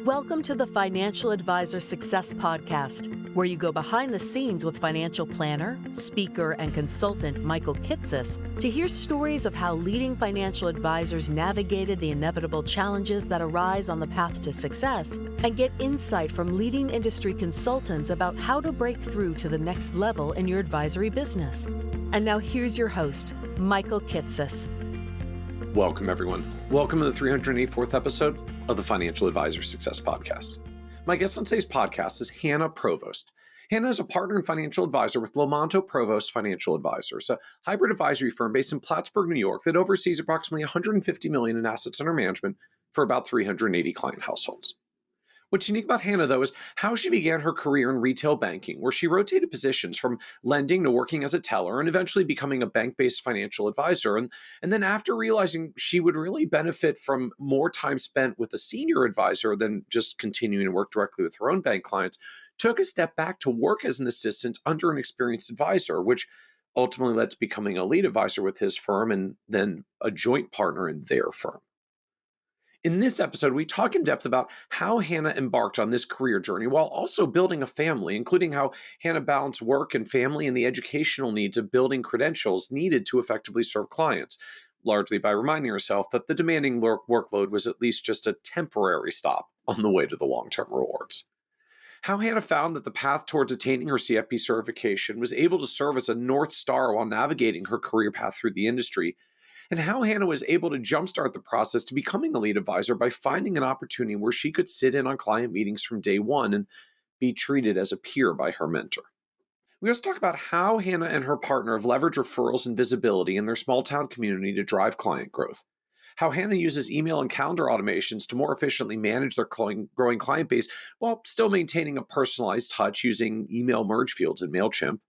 Welcome to the Financial Advisor Success Podcast, where you go behind the scenes with financial planner, speaker, and consultant Michael Kitces to hear stories of how leading financial advisors navigated the inevitable challenges that arise on the path to success, and get insight from leading industry consultants about how to break through to the next level in your advisory business. And now here's your host, Michael Kitces. Welcome, everyone. Welcome to the 384th episode of the Financial Advisor Success Podcast. My guest on today's podcast is Hannah Provost. Hannah is a partner and financial advisor with Lomanto Provost Financial Advisors, a hybrid advisory firm based in Plattsburgh, New York, that oversees approximately $150 million in assets under management for about 380 client households. What's unique about Hannah, though, is how she began her career in retail banking, where she rotated positions from lending to working as a teller and eventually becoming a bank-based financial advisor. And then after realizing she would really benefit from more time spent with a senior advisor than just continuing to work directly with her own bank clients, took a step back to work as an assistant under an experienced advisor, which ultimately led to becoming a lead advisor with his firm and then a joint partner in their firm. In this episode, we talk in depth about how Hannah embarked on this career journey while also building a family, including how Hannah balanced work and family and the educational needs of building credentials needed to effectively serve clients, largely by reminding herself that the demanding workload was at least just a temporary stop on the way to the long-term rewards. How Hannah found that the path towards attaining her CFP certification was able to serve as a North Star while navigating her career path through the industry, and how Hannah was able to jumpstart the process to becoming a lead advisor by finding an opportunity where she could sit in on client meetings from day one and be treated as a peer by her mentor. We also talk about how Hannah and her partner have leveraged referrals and visibility in their small town community to drive client growth, how Hannah uses email and calendar automations to more efficiently manage their growing client base while still maintaining a personalized touch using email merge fields in MailChimp,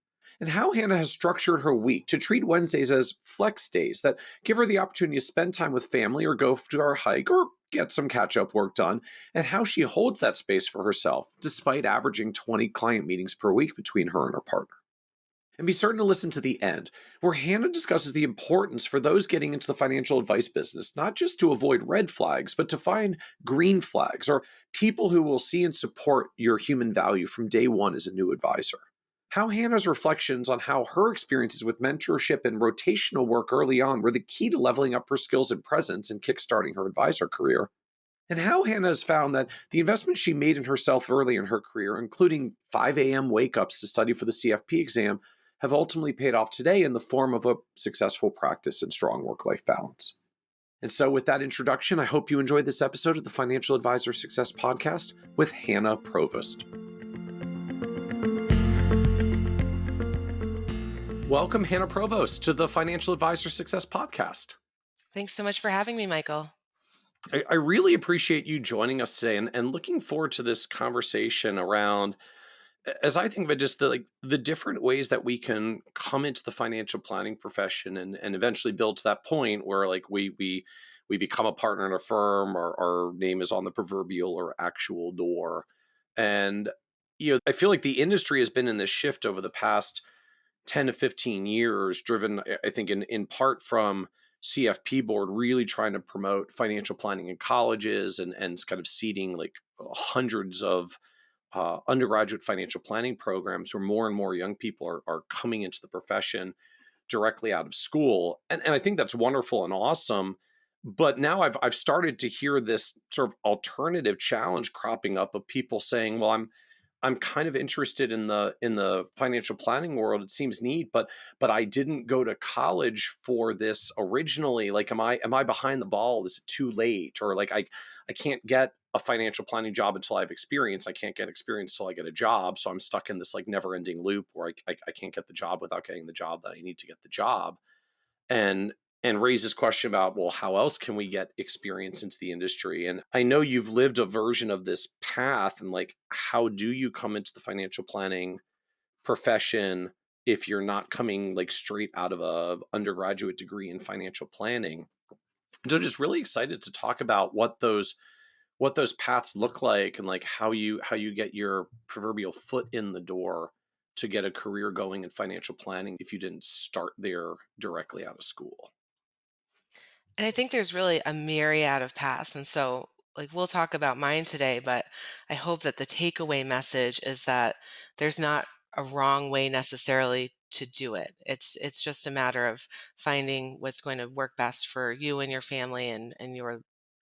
and how Hannah has structured her week to treat Wednesdays as flex days that give her the opportunity to spend time with family or go for a hike or get some catch-up work done, and how she holds that space for herself despite averaging 20 client meetings per week between her and her partner. And be certain to listen to the end, where Hannah discusses the importance for those getting into the financial advice business, not just to avoid red flags, but to find green flags or people who will see and support your human value from day one as a new advisor. How Hannah's reflections on how her experiences with mentorship and rotational work early on were the key to leveling up her skills and presence and kickstarting her advisor career. And how Hannah has found that the investments she made in herself early in her career, including 5 a.m. wake-ups to study for the CFP exam, have ultimately paid off today in the form of a successful practice and strong work-life balance. And so with that introduction, I hope you enjoyed this episode of the Financial Advisor Success Podcast with Hannah Provost. Welcome, Hannah Provost, to the Financial Advisor Success Podcast. Thanks so much for having me, Michael. I really appreciate you joining us today and looking forward to this conversation around, as I think of it, just the different ways that we can come into the financial planning profession and eventually build to that point where we become a partner in a firm, or our name is on the proverbial or actual door. And I feel like the industry has been in this shift over the past 10 to 15 years, driven, I think, in part from CFP board really trying to promote financial planning in colleges and kind of seeding like hundreds of undergraduate financial planning programs where more and more young people are coming into the profession directly out of school. And I think that's wonderful and awesome. But now I've started to hear this sort of alternative challenge cropping up of people saying, well, I'm kind of interested in the financial planning world. It seems neat, but I didn't go to college for this originally. Like, am I behind the ball? Is it too late? Or like I can't get a financial planning job until I have experience. I can't get experience until I get a job. So I'm stuck in this like never ending loop where I can't get the job without getting the job that I need to get the job. And raise this question about, well, how else can we get experience into the industry? And I know you've lived a version of this path, and like, how do you come into the financial planning profession if you're not coming like straight out of a undergraduate degree in financial planning? So just really excited to talk about what those paths look like and like how you get your proverbial foot in the door to get a career going in financial planning if you didn't start there directly out of school. And I think there's really a myriad of paths. And so like we'll talk about mine today, but I hope that the takeaway message is that there's not a wrong way necessarily to do it. It's just a matter of finding what's going to work best for you and your family and your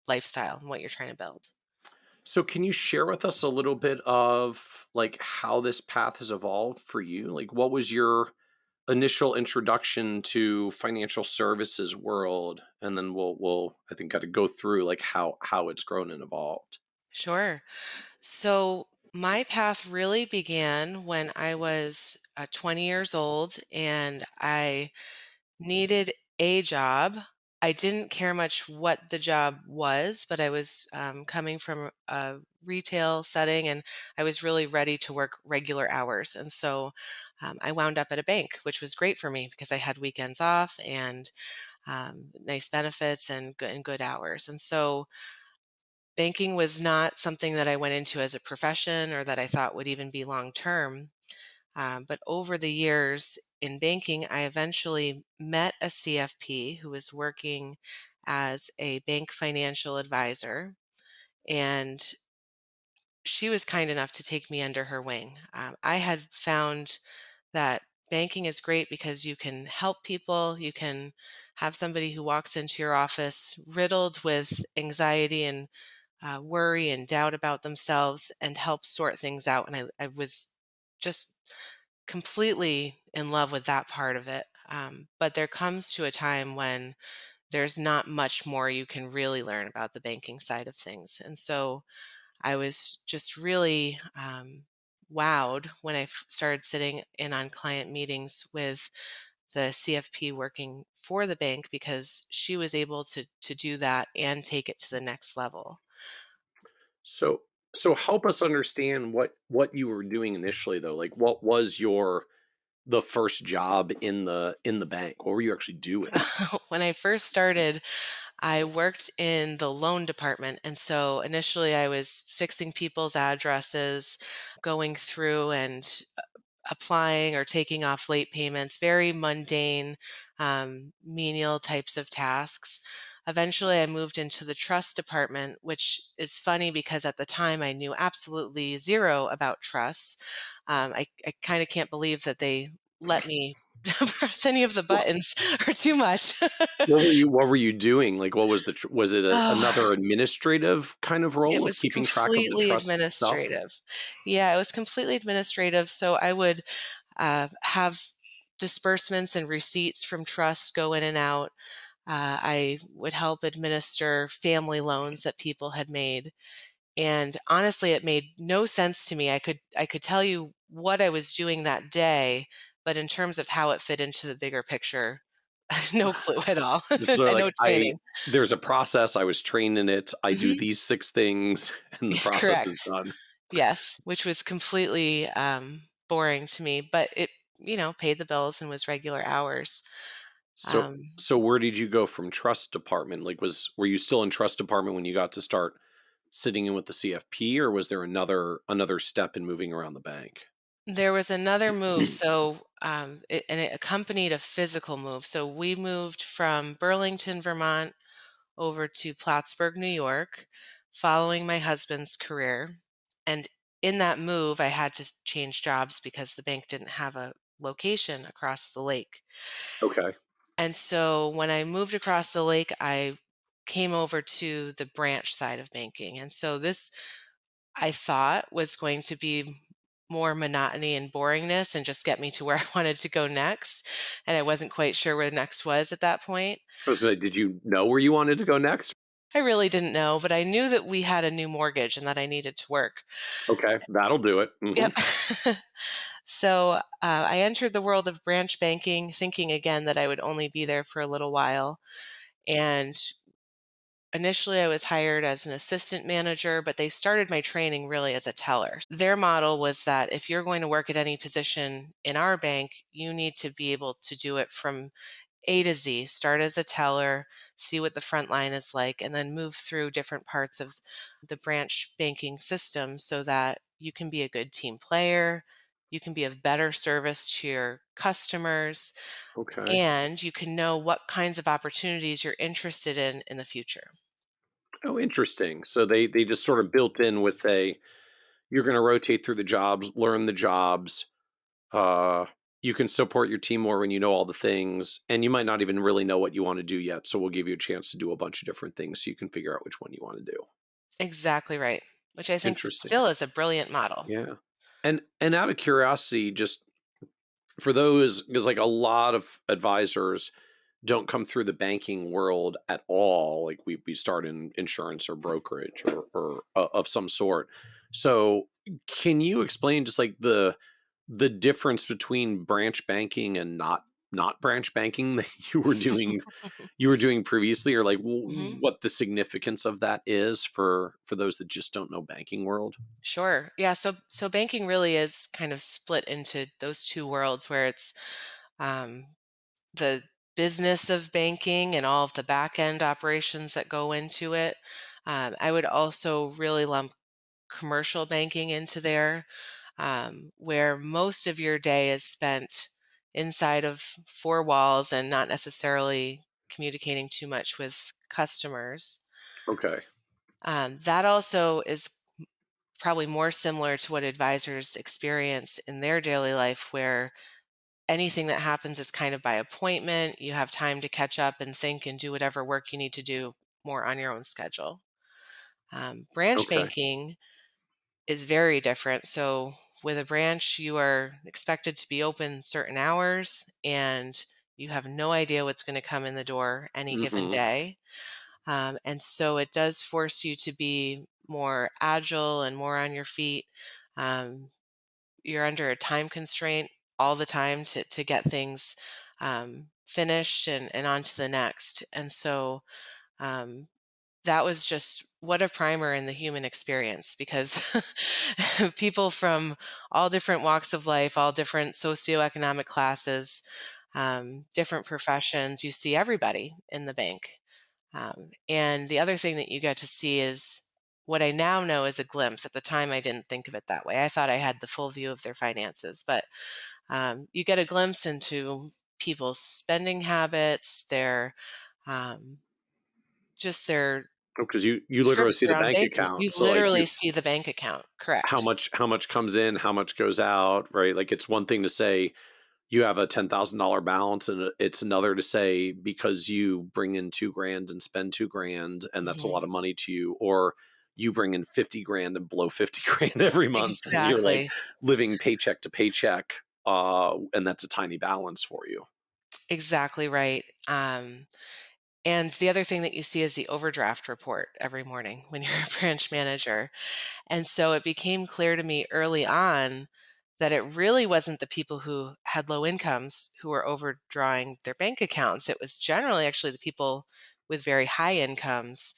lifestyle and what you're trying to build. So can you share with us a little bit of like how this path has evolved for you? Like what was your initial introduction to financial services world? And then we'll I think got to go through like how it's grown and evolved. Sure. So my path really began when I was 20 years old and I needed a job. I didn't care much what the job was, but I was coming from a retail setting and I was really ready to work regular hours. And so I wound up at a bank, which was great for me because I had weekends off and nice benefits and good hours. And so banking was not something that I went into as a profession or that I thought would even be long term. But over the years in banking, I eventually met a CFP who was working as a bank financial advisor. And she was kind enough to take me under her wing. I had found that banking is great because you can help people. You can have somebody who walks into your office riddled with anxiety and worry and doubt about themselves and help sort things out. And I was just completely in love with that part of it. But there comes to a time when there's not much more you can really learn about the banking side of things. And so I was just really wowed when I started sitting in on client meetings with the CFP working for the bank because she was able to do that and take it to the next level. So so help us understand what you were doing initially though. Like what was your the first job in the bank? What were you actually doing? When I first started, I worked in the loan department. And so initially I was fixing people's addresses, going through and applying or taking off late payments, very mundane, menial types of tasks. Eventually, I moved into the trust department, which is funny because at the time I knew absolutely zero about trusts. I kind of can't believe that they let me press any of the What buttons or too much. what were you doing? Like what was the was it another Oh, administrative kind of role, it like was keeping track of the completely trust itself? administrative. Yeah, it was completely administrative. So I would have disbursements and receipts from trusts go in and out. I would help administer family loans that people had made. And honestly, it made no sense to me. I could tell you what I was doing that day, but in terms of how it fit into the bigger picture, no clue at all. Just sort of I know like I training. there's a process, I was trained in it, I do Hmm. these 6 things and the Yeah, process is correct. done. Yes, which was completely boring to me, but it, paid the bills and was regular hours. So Um, so where did you go from trust department? Like was were you still in trust department when you got to start sitting in with the CFP, or was there another step in moving around the bank? there was another move, so and it accompanied a physical move. So we moved from Burlington, Vermont, over to Plattsburgh, New York, following my husband's career. And in that move, I had to change jobs because the bank didn't have a location across the lake. Okay. And so when I moved across the lake, I came over to the branch side of banking. And so this, I thought, was going to be more monotony and boringness and just get me to where I wanted to go next. And I wasn't quite sure where the next was at that point. I was like, did you know where you wanted to go next? I really didn't know, but I knew that we had a new mortgage and that I needed to work. Okay, that'll do it. Yep. Mhm. So I entered the world of branch banking, thinking again that I would only be there for a little while. And initially, I was hired as an assistant manager, but they started my training really as a teller. Their model was that if you're going to work at any position in our bank, you need to be able to do it from A to Z. Start as a teller, see what the front line is like, and then move through different parts of the branch banking system so that you can be a good team player, you can be of better service to your customers, Okay. and you can know what kinds of opportunities you're interested in the future. Oh, interesting. So they just sort of built in with a you're going to rotate through the jobs, learn the jobs. Uh, you can support your team more when you know all the things, and you might not even really know what you want to do yet. So we'll give you a chance to do a bunch of different things so you can figure out which one you want to do. Exactly right, which I think Interesting. still is a brilliant model. Yeah. And out of curiosity, just for those, because like a lot of advisors don't come through the banking world at all. Like we start in insurance or brokerage or of some sort. So can you explain just like the difference between branch banking and not branch banking that you were doing previously, or like Mhm. what the significance of that is for those that just don't know banking world? Sure. Yeah. So banking really is kind of split into those two worlds where it's um, the business of banking and all of the back end operations that go into it. I would also really lump commercial banking into there, where most of your day is spent inside of four walls and not necessarily communicating too much with customers. Okay. That also is probably more similar to what advisors experience in their daily life, where anything that happens is kind of by appointment. You have time to catch up and think and do whatever work you need to do more on your own schedule. Branch Okay. banking is very different. So, with a branch, you are expected to be open certain hours and you have no idea what's going to come in the door any given Hmm. day. And so it does force you to be more agile and more on your feet. Um, you're under a time constraint all the time to get things finished and on to the next. And so um, that was just what a primer in the human experience because people from all different walks of life, all different socioeconomic classes, different professions, you see everybody in the bank. And the other thing that you get to see is what I now know is a glimpse. At the time, I didn't think of it that way. I thought I had the full view of their finances, but you get a glimpse into people's spending habits, their um, just their Because you literally scripts see the around bank banking. account. You So like literally you see the bank account. how Correct. much comes in, how much goes out, right? Like it's one thing to say you have a $10,000 balance, and it's another to say because you bring in 2 grand and spend 2 grand, and that's a Mhm. lot of money to you, or you bring in 50 grand and blow 50 grand every month, and you're like Exactly. living paycheck to paycheck, and that's a tiny balance for you. Exactly right. And the other thing that you see is the overdraft report every morning when you're a branch manager. And so it became clear to me early on that it really wasn't the people who had low incomes who were overdrawing their bank accounts. It was generally actually the people with very high incomes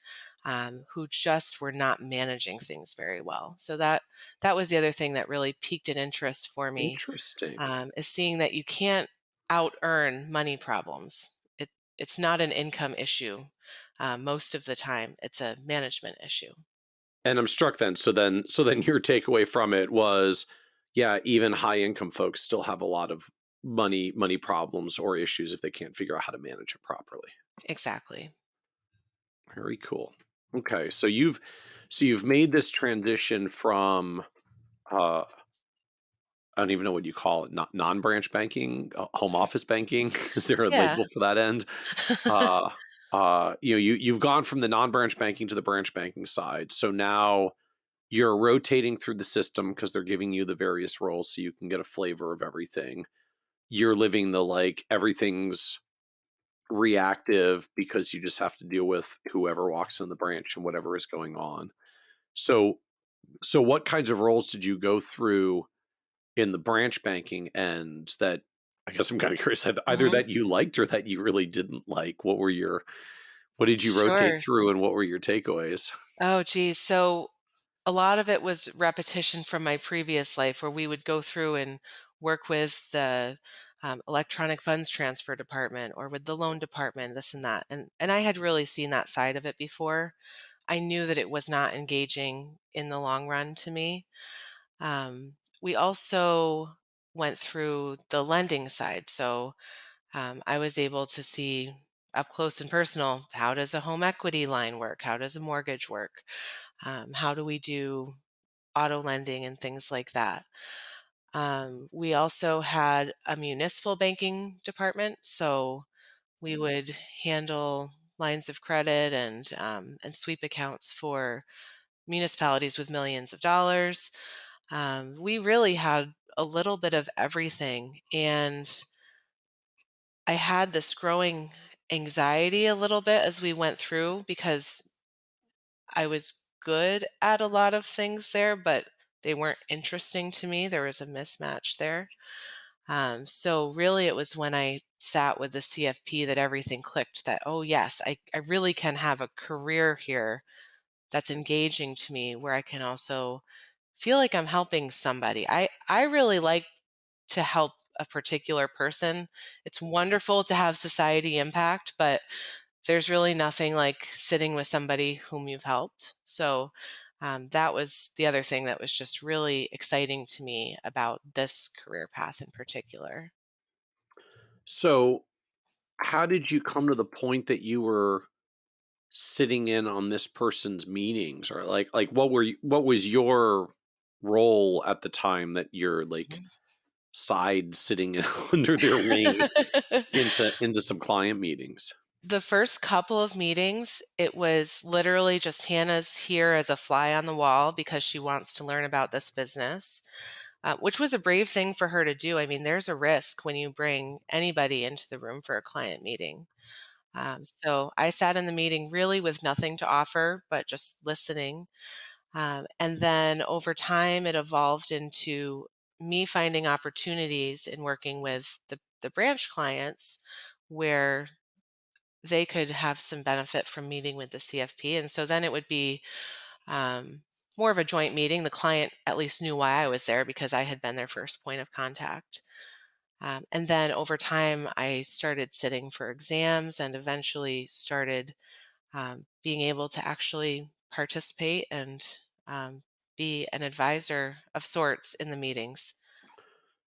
who just were not managing things very well. So that was the other thing that really piqued an interest for me, Interesting. is seeing that you can't out earn money problems. It's not an income issue. Most of the time, it's a management issue. And I'm struck then. So then your takeaway from it was, yeah, even high income folks still have a lot of money problems or issues if they can't figure out how to manage it properly. Exactly. Very cool. Okay, so you've made this transition from uh I don't even know what you call it, not non-branch banking, home office banking. Is there a Yeah. label for that end? Uh you've gone from the non-branch banking to the branch banking side. So now you're rotating through the system because they're giving you the various roles so you can get a flavor of everything. You're living the like everything's reactive because you just have to deal with whoever walks in the branch and whatever is going on. So so what kinds of roles did you go through in the branch banking end that I guess I'm kind of curious either Mhm. that you liked or that you really didn't like? What did you rotate Sure. through and what were your takeaways? Oh, geez. So a lot of it was repetition from my previous life where we would go through and work with the electronic funds transfer department or with the loan department, this and that. And I had really seen that side of it before. I knew that it was not engaging in the long run to me. We also went through the lending side. So I was able to see up close and personal. How does a home equity line work? How does a mortgage work? How do we do auto lending and things like that? We also had a municipal banking department, so we would handle lines of credit and sweep accounts for municipalities with millions of dollars. We really had a little bit of everything, and I had this growing anxiety a little bit as we went through because I was good at a lot of things there, but they weren't interesting to me. There was a mismatch there. So really, it was when I sat with the CFP that everything clicked that, oh, yes, I really can have a career here that's engaging to me where I can also feel like I'm helping somebody. I really like to help a particular person. It's wonderful to have society impact, but there's really nothing like sitting with somebody whom you've helped. So that was the other thing that was just really exciting to me about this career path in particular. So, how did you come to the point that you were sitting in on this person's meetings, or like what was your role at the time that you're like side sitting under their wing into some client meetings? The first couple of meetings, it was literally just Hannah's here as a fly on the wall because she wants to learn about this business, which was a brave thing for her to do. I mean, there's a risk when you bring anybody into the room for a client meeting. So I sat in the meeting really with nothing to offer, but just listening. And then over time, it evolved into me finding opportunities in working with the branch clients where they could have some benefit from meeting with the CFP. And so then it would be um, more of a joint meeting. The client at least knew why I was there because I had been their first point of contact. And then over time, I started sitting for exams and eventually started being able to actually participate and be an advisor of sorts in the meetings.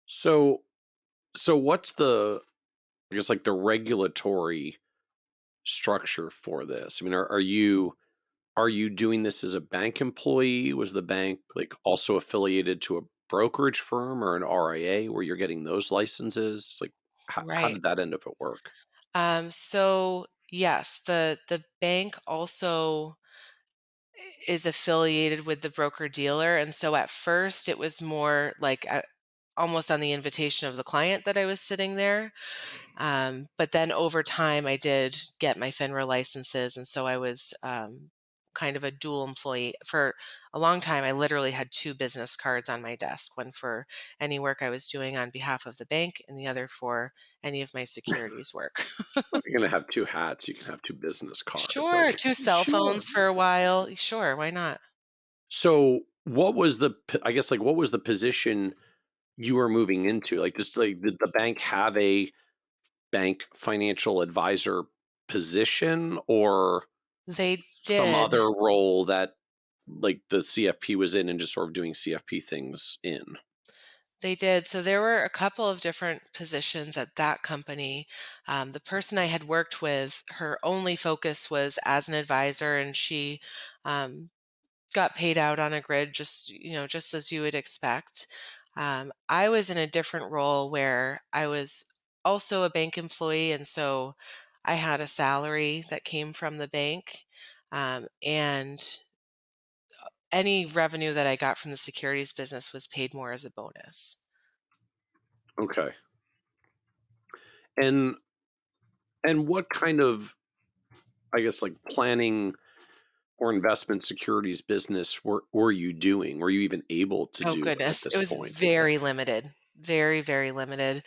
So, what's the, I guess, like the regulatory structure for this? I mean, are you doing this as a bank employee? Was the bank like also affiliated to a brokerage firm or an RIA where you're getting those licenses? Like, how Right. did that end up at work? So yes, the bank also is affiliated with the broker dealer, and so at first it was more like almost on the invitation of the client that I was sitting there. But then over time, I did get my FINRA licenses, and so I was kind of a dual employee. For a long time, I literally had two business cards on my desk, one for any work I was doing on behalf of the bank, and the other for any of my securities work. Well, you're gonna have two hats. You can have two business cards. Sure, Like, two cell sure. phones for a while. Sure, why not? So, what was I guess, like, what was the position you were moving into? Like, just like, did the bank have a bank financial advisor position or They some did. other role that like the CFP was in and just sort of doing CFP things in? They did. So there were a couple of different positions at that company. The person I had worked with, her only focus was as an advisor, and she um, got paid out on a grid, just as you would expect. I was in a different role where I was also a bank employee, and so I had a salary that came from the bank, and any revenue that I got from the securities business was paid more as a bonus. Okay. And what kind of, I guess, like planning or investment securities business were you doing? Were you even able to Oh do at goodness, it this was point? very limited, very, very limited.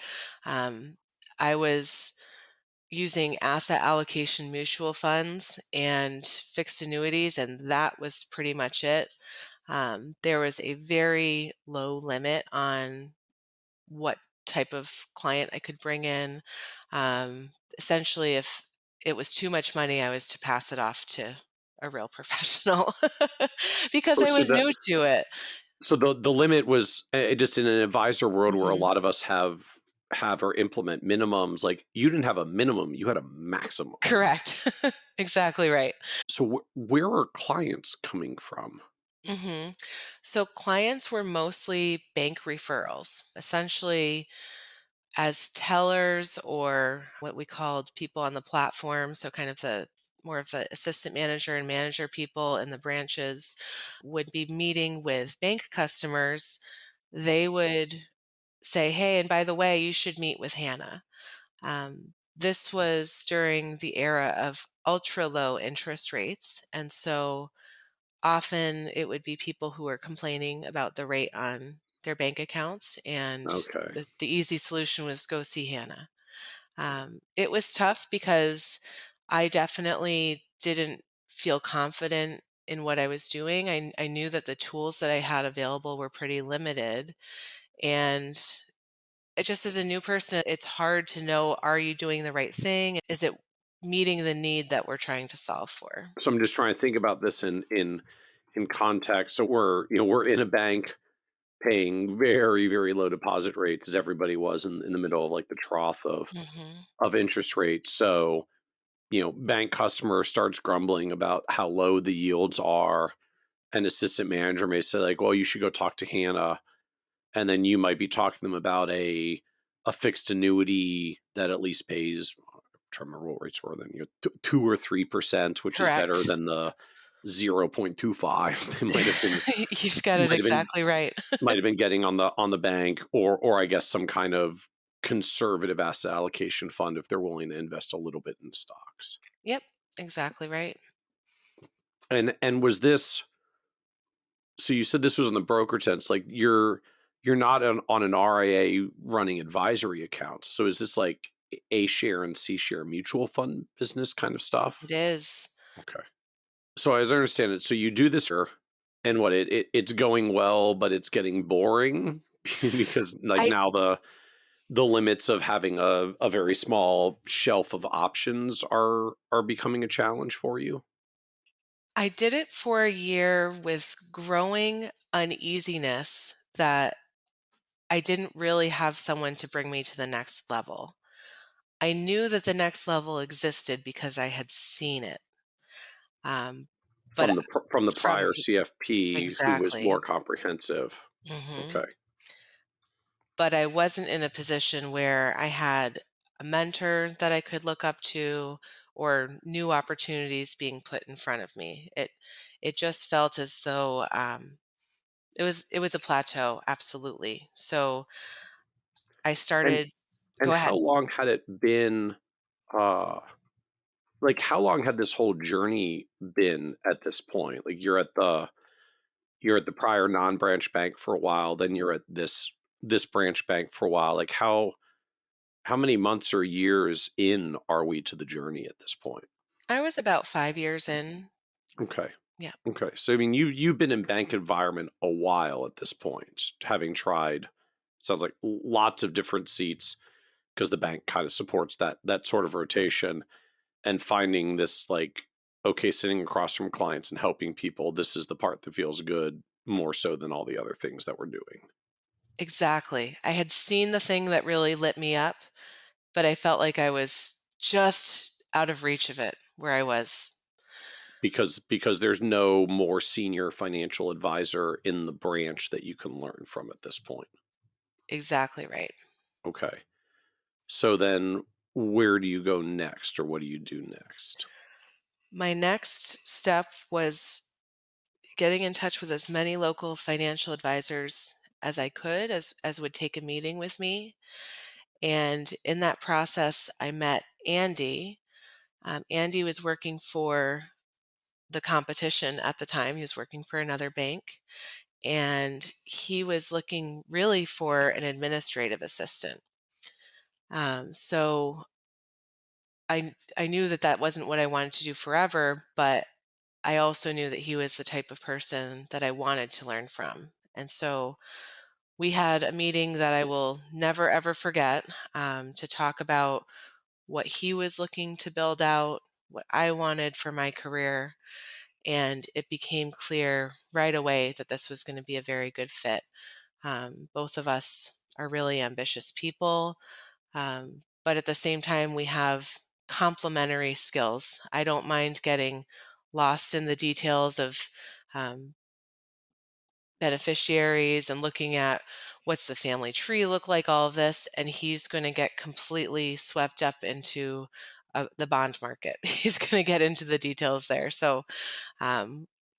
Um, I was using asset allocation mutual funds and fixed annuities, and that was pretty much it. There was a very low limit on what type of client I could bring in. Essentially, if it was too much money, I was to pass it off to a real professional because Oh, I was new to it. so the limit was just in an advisor world where a Mhm. lot of us have have or implement minimums. Like you didn't have a minimum, you had a maximum. Correct. Exactly right. So where are clients coming from? hmm So clients were mostly bank referrals, essentially as tellers or what we called people on the platform. So kind of the more of the assistant manager and manager people in the branches would be meeting with bank customers. They would say, "Hey, and by the way, you should meet with Hannah." This was during the era of ultra low interest rates. And so often it would be people who were complaining about the rate on their bank accounts. And Okay. the easy solution was go see Hannah. It was tough because I definitely didn't feel confident in what I was doing. I knew that the tools that I had available were pretty limited. And it just as a new person, it's hard to know, are you doing the right thing? Is it meeting the need that we're trying to solve for? So I'm just trying to think about this in context. So we're in a bank paying very, very low deposit rates as everybody was in the middle of like the trough hmm of interest rates. So, bank customer starts grumbling about how low the yields are. An assistant manager may say, like, well, you should go talk to Hannah. And then you might be talking to them about a fixed annuity that at least pays, I'm trying to remember what rates were then, 2 or 3%, which is better Correct. than the 0.25 they You've got it might have been exactly right. might have been getting on the bank, or I guess some kind of conservative asset allocation fund if they're willing to invest a little bit in stocks. Yep, exactly right. And was this, so you said this was in the broker sense, like you're not on an RIA running advisory accounts. So is this like A share and C share mutual fund business kind of stuff? It is. Okay. So as I understand it, so you do this here, and what it's going well, but it's getting boring because like I now the limits of having a very small shelf of options are becoming a challenge for you. I did it for a year with growing uneasiness that I didn't really have someone to bring me to the next level. I knew that the next level existed because I had seen it. Um, but From the from prior CFP who was exactly. more comprehensive. hmm Okay. But I wasn't in a position where I had a mentor that I could look up to or new opportunities being put in front of me. It just felt as though it was a plateau, absolutely. So I And started. and Go how ahead. long had it been, uh like, how long had this whole journey been at this point? Like, you're at the prior non-branch bank for a while, then you're at this branch bank for a while. Like, how many months or years in are we to the journey at this point? I was about 5 years in. Okay. Yeah, Okay. So, I mean, you've been in bank environment a while at this point, having tried, sounds like lots of different seats because the bank kind of supports that sort of rotation, and finding this like, okay, sitting across from clients and helping people, this is the part that feels good more so than all the other things that we're doing. exactly. I had seen the thing that really lit me up, but I felt like I was just out of reach of it where I was. Because there's no more senior financial advisor in the branch that you can learn from at this point. Exactly right. Okay. So then where do you go next, or what do you do next? My next step was getting in touch with as many local financial advisors as I could, as would take a meeting with me. And in that process, I met Andy. Andy was working for the competition at the time. He was working for another bank, and he was looking really for an administrative assistant. So I knew that that wasn't what I wanted to do forever, but I also knew that he was the type of person that I wanted to learn from. And so we had a meeting that I will never ever forget, to talk about what he was looking to build out, what I wanted for my career. And it became clear right away that this was going to be a very good fit. Both of us are really ambitious people. But at the same time, we have complementary skills. I don't mind getting lost in the details of um, beneficiaries and looking at what's the family tree look like, all of this, and he's going to get completely swept up into the bond market. He's going to get into the details there. So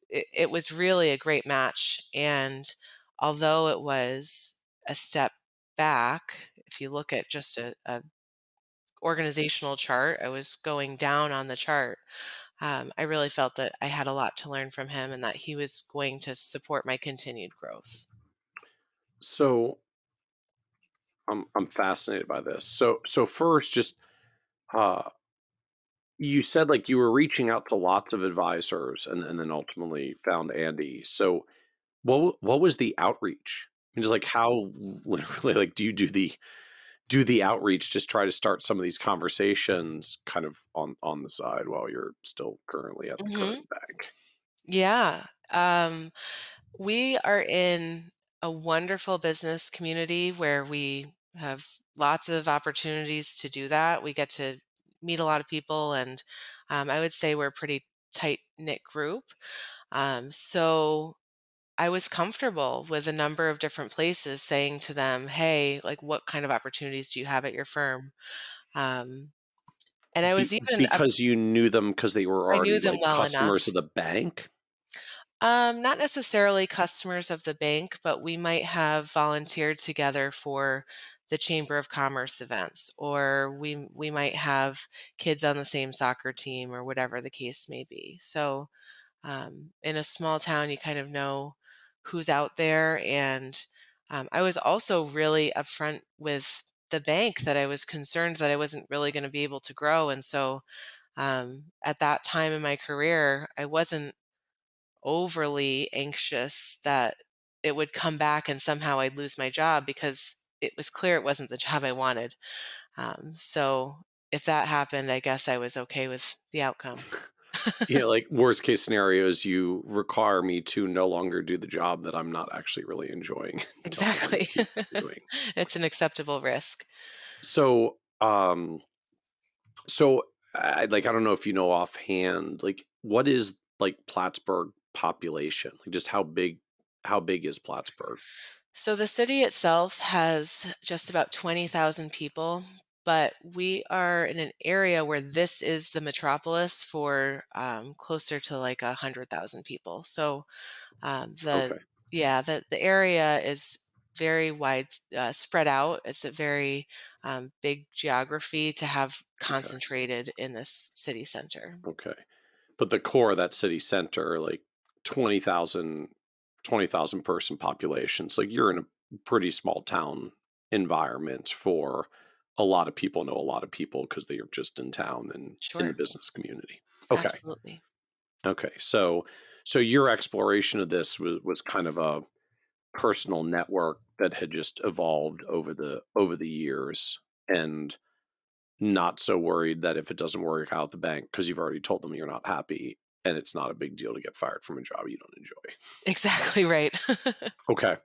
it was really a great match. And although it was a step back, if you look at just a organizational chart, I was going down on the chart. I really felt that I had a lot to learn from him and that he was going to support my continued growth. So I'm fascinated by this. So first, just uh, you said like you were reaching out to lots of advisors, and then ultimately found Andy. So what was the outreach? And just like how literally like do the outreach, just try to start some of these conversations kind of on the side while you're still currently at the Hmm. current bank. Yeah. We are in a wonderful business community where we have lots of opportunities to do that. We get to meet a lot of people, and I would say we're a pretty tight knit group. So I was comfortable with a number of different places saying to them, "Hey, like, what kind of opportunities do you have at your firm?" Um, and I was even Because you knew them because they were I knew already them like well customers of enough. the bank. Not necessarily customers of the bank, but we might have volunteered together for the Chamber of Commerce events, or we might have kids on the same soccer team, or whatever the case may be. So, in a small town, you kind of know who's out there. And I was also really upfront with the bank that I was concerned that I wasn't really going to be able to grow. And so, at that time in my career, I wasn't overly anxious that it would come back and somehow I'd lose my job, because it was clear it wasn't the job I wanted. So if that happened, I guess I was okay with the outcome. Yeah, like worst case scenarios, you require me to no longer do the job that I'm not actually really enjoying and don't want to Exactly. keep doing. It's an acceptable risk. So, so I like I don't know if you know offhand, like what is like Plattsburgh population? Like just how big is Plattsburgh? So the city itself has just about 20,000 people, but we are in an area where this is the metropolis for closer to like 100,000 people. So the Okay. yeah, the area is very wide spread out. It's a very big geography to have Okay. concentrated in this city center. Okay. But the core of that city center, like 20,000, 20,000 person populations, like you're in a pretty small town environment for a lot of people know a lot of people because they are just in town and in the Sure, business community. Okay. absolutely. Okay. So your exploration of this was kind of a personal network that had just evolved over the years, and not so worried that if it doesn't work out at the bank because you've already told them you're not happy, and it's not a big deal to get fired from a job you don't enjoy. Exactly right. Okay.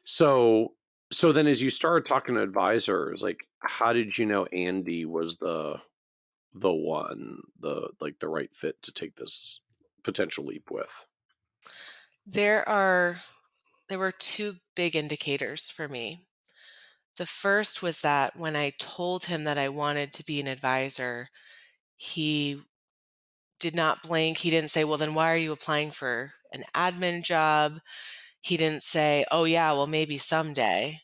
So so then as you started talking to advisors, like how did you know Andy was the one, the like the right fit to take this potential leap with? There are there were two big indicators for me. The first was that when I told him that I wanted to be an advisor, he did not blink. He didn't say, "Well, then why are you applying for an admin job?" He didn't say, "Oh, yeah, well, maybe someday."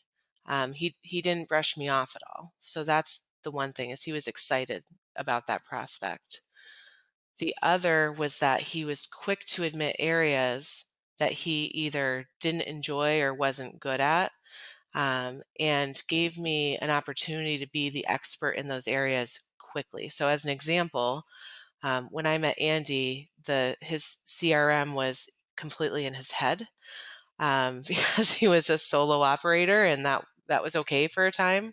He didn't brush me off at all. So that's the one thing, is he was excited about that prospect. The other was that he was quick to admit areas that he either didn't enjoy or wasn't good at, and gave me an opportunity to be the expert in those areas quickly. So, as an example, when I met Andy, his CRM was completely in his head, because he was a solo operator, and that that was okay for a time.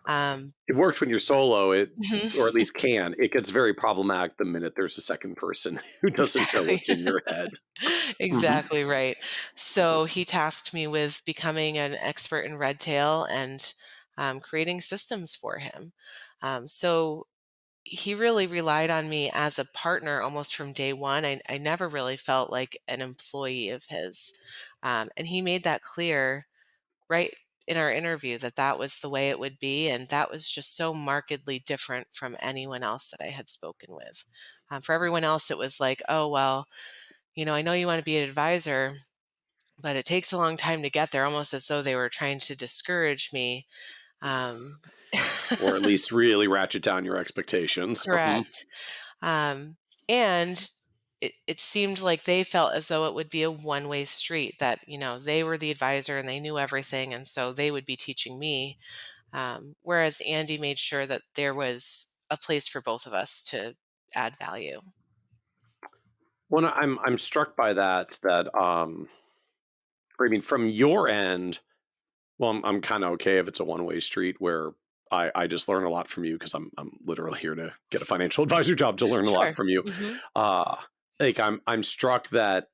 Um, It works when you're solo, or at mhm. least can. It gets very problematic the minute there's a second person who doesn't know Exactly. what's in your head. Mhm. Exactly right. So he tasked me with becoming an expert in red tail and creating systems for him. So he really relied on me as a partner almost from day one. I never really felt like an employee of his. And he made that clear right in our interview that that was the way it would be. And that was just so markedly different from anyone else that I had spoken with. For everyone else, it was like, oh, well, I know you want to be an advisor, but it takes a long time to get there, almost as though they were trying to discourage me. Um, Or at least really ratchet down your expectations. correct. Um, and it seemed like they felt as though it would be a one-way street, that, they were the advisor and they knew everything. And so they would be teaching me. Whereas Andy made sure that there was a place for both of us to add value. Well, I'm struck by that, I mean, from your end, well, I'm kind of okay if it's a one-way street where I just learn a lot from you because I'm literally here to get a financial advisor job to learn a lot Sure. from you. Hmm. Uh, like I'm struck that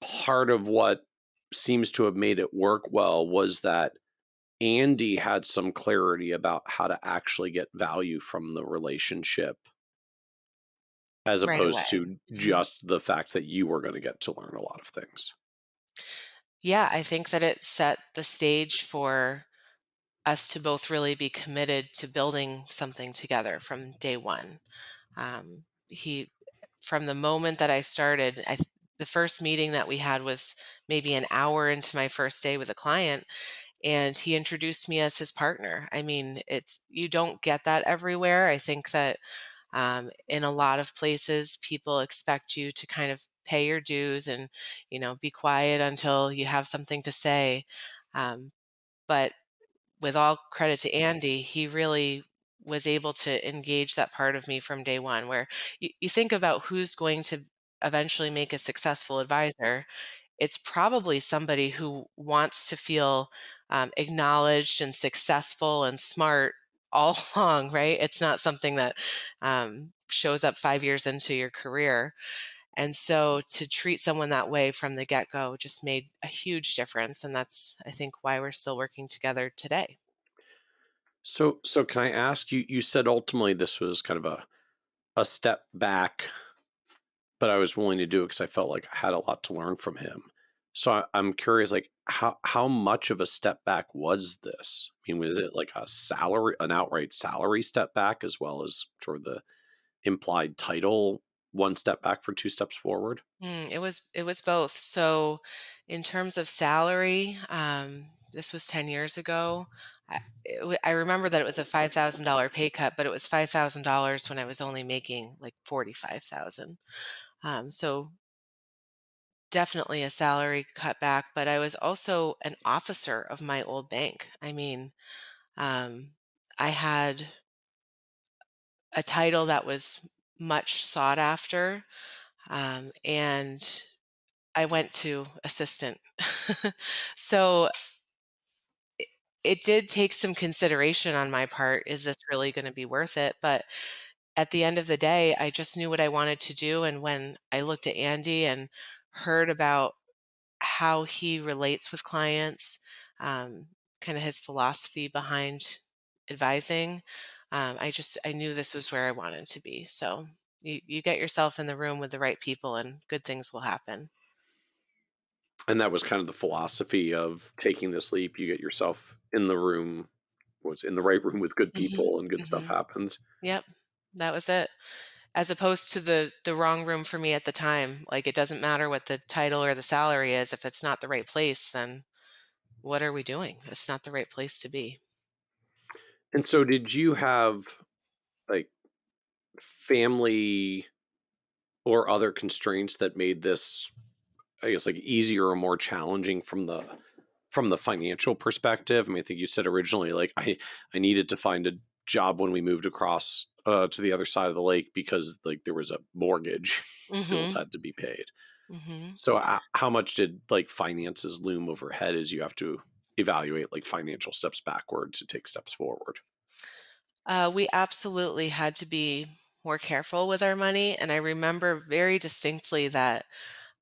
part of what seems to have made it work well was that Andy had some clarity about how to actually get value from the relationship as Right opposed away. to Mhm. just the fact that you were going to get to learn a lot of things. Yeah, I think that it set the stage for us to both really be committed to building something together from day one. He, from the moment that I started, the first meeting that we had was maybe an hour into my first day with a client, and he introduced me as his partner. I mean, you don't get that everywhere. I think that in a lot of places, people expect you to kind of pay your dues and, be quiet until you have something to say. But with all credit to Andy, he really was able to engage that part of me from day one, where you think about who's going to eventually make a successful advisor. It's probably somebody who wants to feel acknowledged and successful and smart all along, right? It's not something that shows up 5 years into your career. And so to treat someone that way from the get go just made a huge difference. And that's, I think, why we're still working together today. So can I ask you? You said ultimately this was kind of a step back, but I was willing to do it because I felt like I had a lot to learn from him. So I'm curious, like how much of a step back was this? I mean, was it like an outright salary step back, as well as sort of the implied title, one step back for two steps forward? It was both. So, in terms of salary, this was 10 years ago. I remember that it was a $5,000 pay cut, but it was $5,000 when I was only making like 45,000. So definitely a salary cutback. But I was also an officer of my old bank. I mean, um, I had a title that was much sought after, and I went to assistant. So it, it did take some consideration on my part. Is this really going to be worth it? But at the end of the day, I just knew what I wanted to do. And when I looked at Andy and heard about how he relates with clients, um, kind of his philosophy behind advising, I knew this was where I wanted to be. So you get yourself in the room with the right people and good things will happen. And that was kind of the philosophy of taking this leap. You get yourself in the room, was in the right room with good Hmm. people, and good stuff Hmm. happens. Yep, that was it. As opposed to the wrong room for me at the time. Like, it doesn't matter what the title or the salary is. If it's not the right place, then what are we doing? It's not the right place to be. And so, did you have like family or other constraints that made this, I guess, like easier or more challenging from the financial perspective? I mean, I think you said originally, like I needed to find a job when we moved across to the other side of the lake because like there was a mortgage, bills Mhm. had to be paid. Mhm. So how much did like finances loom overhead as you have to? evaluate like financial steps backwards to take steps forward? We absolutely had to be more careful with our money, and I remember very distinctly that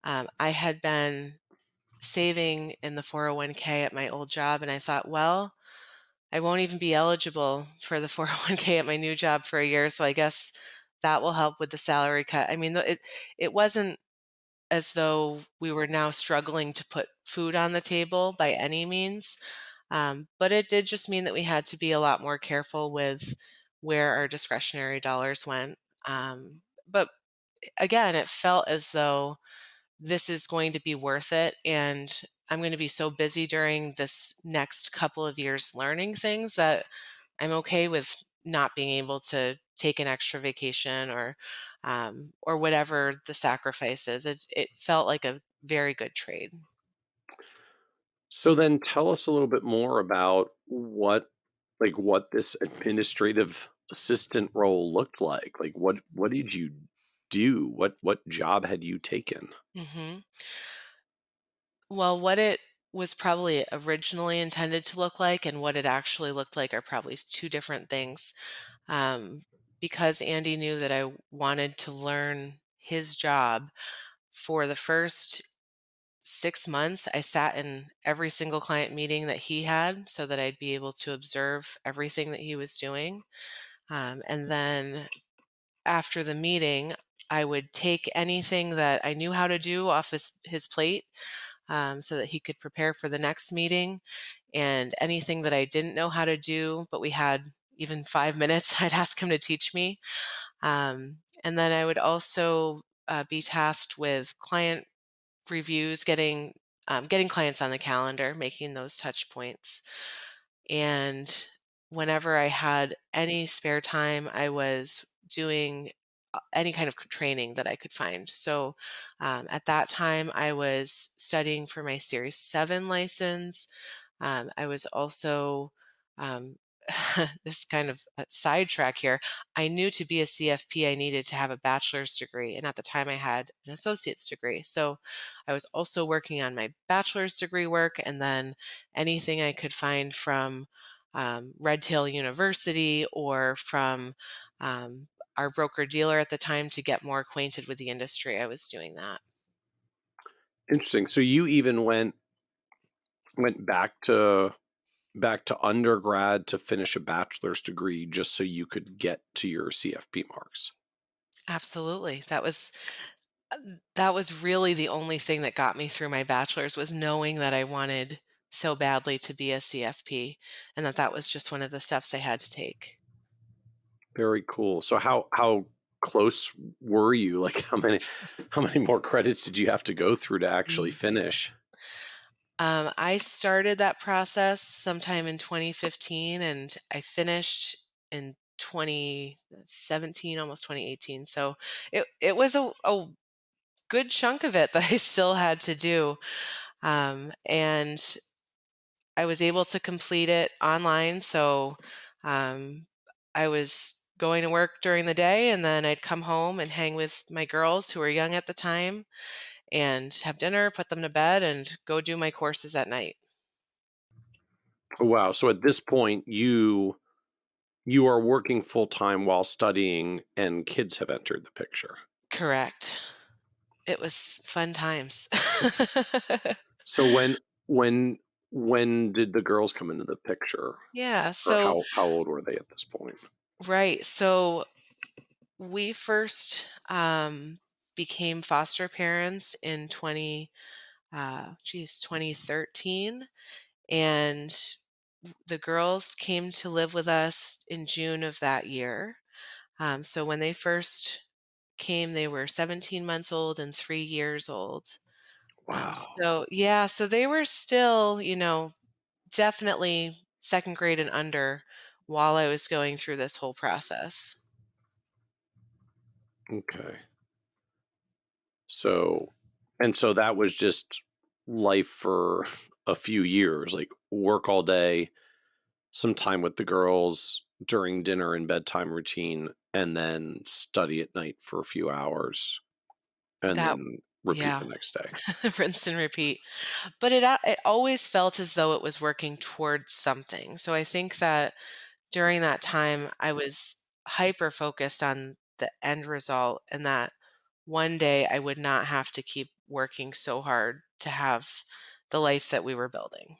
I had been saving in the 401k at my old job, and I thought, well, I won't even be eligible for the 401k at my new job for a year, so I guess that will help with the salary cut. I mean, it wasn't as though we were now struggling to put food on the table by any means, but it did just mean that we had to be a lot more careful with where our discretionary dollars went. But again, it felt as though this is going to be worth it. And I'm going to be so busy during this next couple of years learning things that I'm okay with not being able to take an extra vacation or whatever the sacrifice is. It felt like a very good trade. So then tell us a little bit more about what this administrative assistant role looked like. Like what did you do? What job had you taken? hmm Well, what it was probably originally intended to look like and what it actually looked like are probably two different things. Um, because Andy knew that I wanted to learn his job for the first 6 months, I sat in every single client meeting that he had so that I'd be able to observe everything that he was doing. And then after the meeting, I would take anything that I knew how to do off his plate so that he could prepare for the next meeting. And anything that I didn't know how to do, but we had even 5 minutes, I'd ask him to teach me. And then I would also be tasked with client reviews, getting clients on the calendar, making those touch points. And whenever I had any spare time, I was doing any kind of training that I could find. So at that time, I was studying for my Series 7 license. I was also, um, this is kind of a sidetrack here. I knew to be a CFP, I needed to have a bachelor's degree. And at the time, I had an associate's degree. So I was also working on my bachelor's degree work and then anything I could find from Red Tail University or from our broker dealer at the time to get more acquainted with the industry. I was doing that. Interesting. So you even went back to undergrad to finish a bachelor's degree just so you could get to your CFP marks. Absolutely. That was really the only thing that got me through my bachelor's was knowing that I wanted so badly to be a CFP and that was just one of the steps I had to take. Very cool. So how close were you? Like how many more credits did you have to go through to actually finish? I started that process sometime in 2015 and I finished in 2017, almost 2018. So it was a good chunk of it that I still had to do. And I was able to complete it online. So um, I was going to work during the day and then I'd come home and hang with my girls who were young at the time and have dinner, put them to bed, and go do my courses at night. Oh, wow. So at this point you are working full time while studying and kids have entered the picture. Correct. It was fun times. So when did the girls come into the picture? Yeah, Or so how old were they at this point? right, so we first, became foster parents in 2013, and the girls came to live with us in June of that year. So when they first came, they were 17 months old and 3 years old. Wow. So yeah, so they were still, definitely 2nd grade and under while I was going through this whole process. Okay. So so that was just life for a few years, like work all day, some time with the girls during dinner and bedtime routine, and then study at night for a few hours. And That then repeat Yeah. the next day. Rinse and repeat. But it always felt as though it was working towards something. So I think that during that time, I was hyper focused on the end result and that one day I would not have to keep working so hard to have the life that we were building.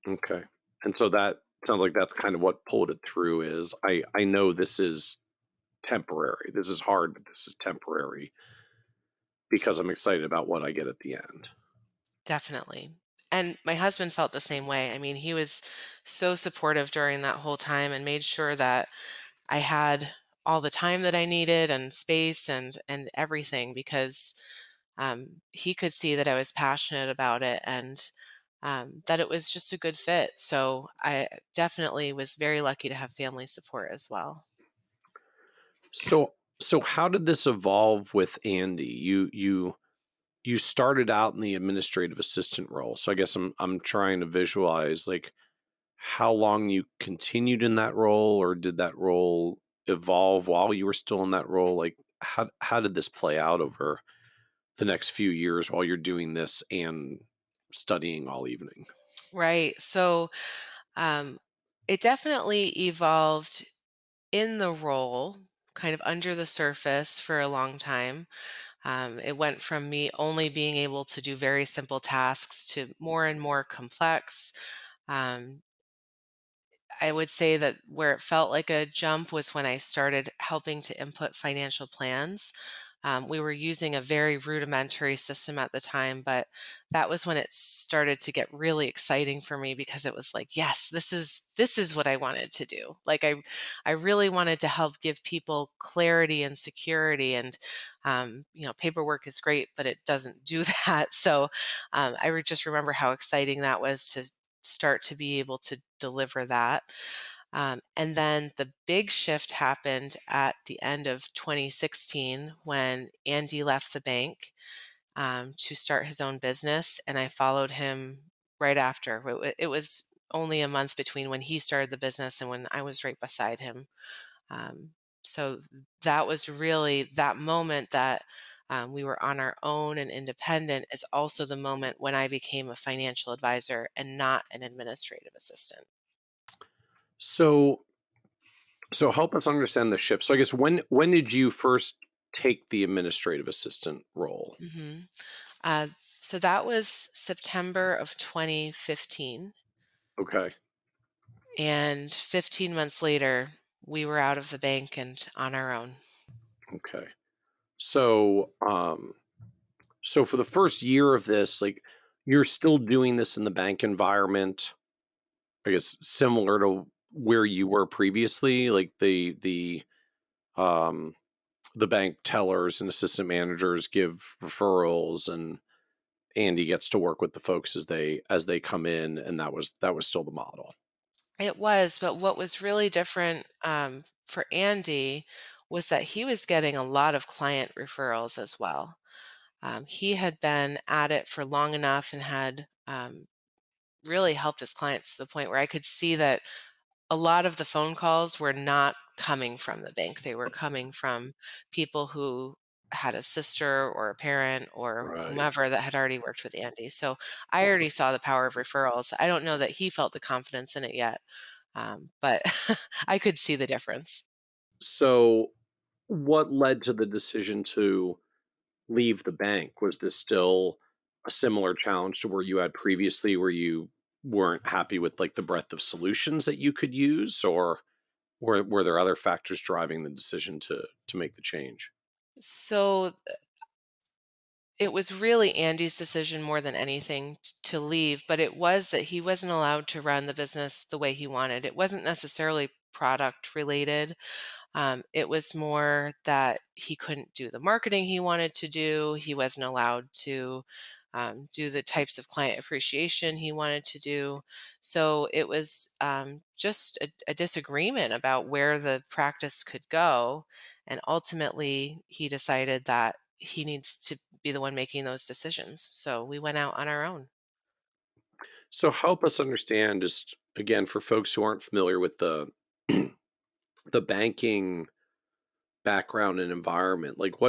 Okay. And so that sounds like that's kind of what pulled it through is I know this is temporary. This is hard, but this is temporary because I'm excited about what I get at the end. Definitely. And my husband felt the same way. I mean, he was so supportive during that whole time and made sure that I had all the time that I needed and space and everything because he could see that I was passionate about it and that it was just a good fit. So I definitely was very lucky to have family support as well. So how did this evolve with Andy? You started out in the administrative assistant role. So I guess I'm trying to visualize like how long you continued in that role, or did that role evolve while you were still in that role? Like how did this play out over the next few years while you're doing this and studying all evening? Right. So um, it definitely evolved in the role, kind of under the surface for a long time. It went from me only being able to do very simple tasks to more and more complex. Um, I would say that where it felt like a jump was when I started helping to input financial plans. We were using a very rudimentary system at the time, but that was when it started to get really exciting for me because it was like, yes, this is what I wanted to do. Like I really wanted to help give people clarity and security, and paperwork is great, but it doesn't do that. So just remember how exciting that was to start to be able to deliver that. And then the big shift happened at the end of 2016 when Andy left the bank to start his own business, and I followed him right after. It was only a month between when he started the business and when I was right beside him. Um, so that was really that moment that we were on our own and independent is also the moment when I became a financial advisor and not an administrative assistant. So so help us understand the shift. So I guess when did you first take the administrative assistant role? hmm Uh, so that was September of 2015. Okay. And 15 months later, we were out of the bank and on our own. Okay. So so for the first year of this, like you're still doing this in the bank environment, I guess similar to where you were previously, like um the bank tellers and assistant managers give referrals and Andy gets to work with the folks as they come in, and that was still the model. It was, but what was really different for Andy was that he was getting a lot of client referrals as well. He had been at it for long enough and had really helped his clients to the point where I could see that a lot of the phone calls were not coming from the bank. They were coming from people who had a sister or a parent or Right. whomever that had already worked with Andy. So I already saw the power of referrals. I don't know that he felt the confidence in it yet, but I could see the difference. So what led to the decision to leave the bank? Was this still a similar challenge to where you had previously where you weren't happy with like the breadth of solutions that you could use, or were there other factors driving the decision to make the change? So it was really Andy's decision more than anything to leave, but it was that he wasn't allowed to run the business the way he wanted. It wasn't necessarily product related. It was more that he couldn't do the marketing he wanted to do. He wasn't allowed to do the types of client appreciation he wanted to do. So it was just a disagreement about where the practice could go. And ultimately, he decided that he needs to be the one making those decisions. So we went out on our own. So help us understand, just again for folks who aren't familiar with the the banking background and environment, like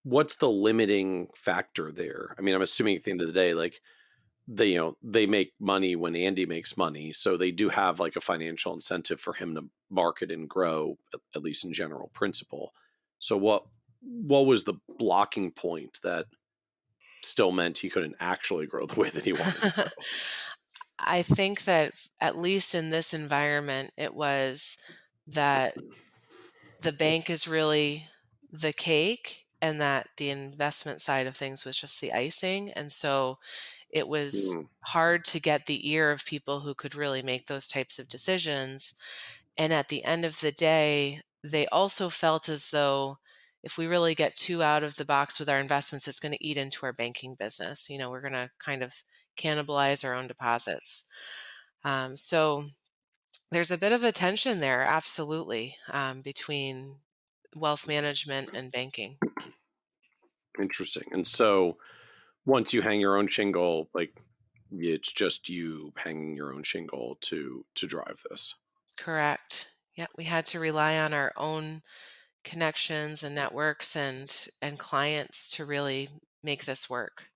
what's the limiting factor there? I mean, I'm assuming at the end of the day, like they make money when Andy makes money, so they do have like a financial incentive for him to market and grow, at least in general principle. So what was the blocking point that still meant he couldn't actually grow the way that he wanted to grow? I think that at least in this environment, it was that the bank is really the cake and that the investment side of things was just the icing. And so it was Mm, hard to get the ear of people who could really make those types of decisions. And at the end of the day, they also felt as though if we really get too out of the box with our investments, it's going to eat into our banking business. We're going to kind of cannibalize our own deposits. So there's a bit of a tension there, absolutely, between wealth management and banking. interesting. And so once you hang your own shingle, like it's just you hanging your own shingle to drive this. Correct. Yeah, we had to rely on our own connections and networks and clients to really make this work.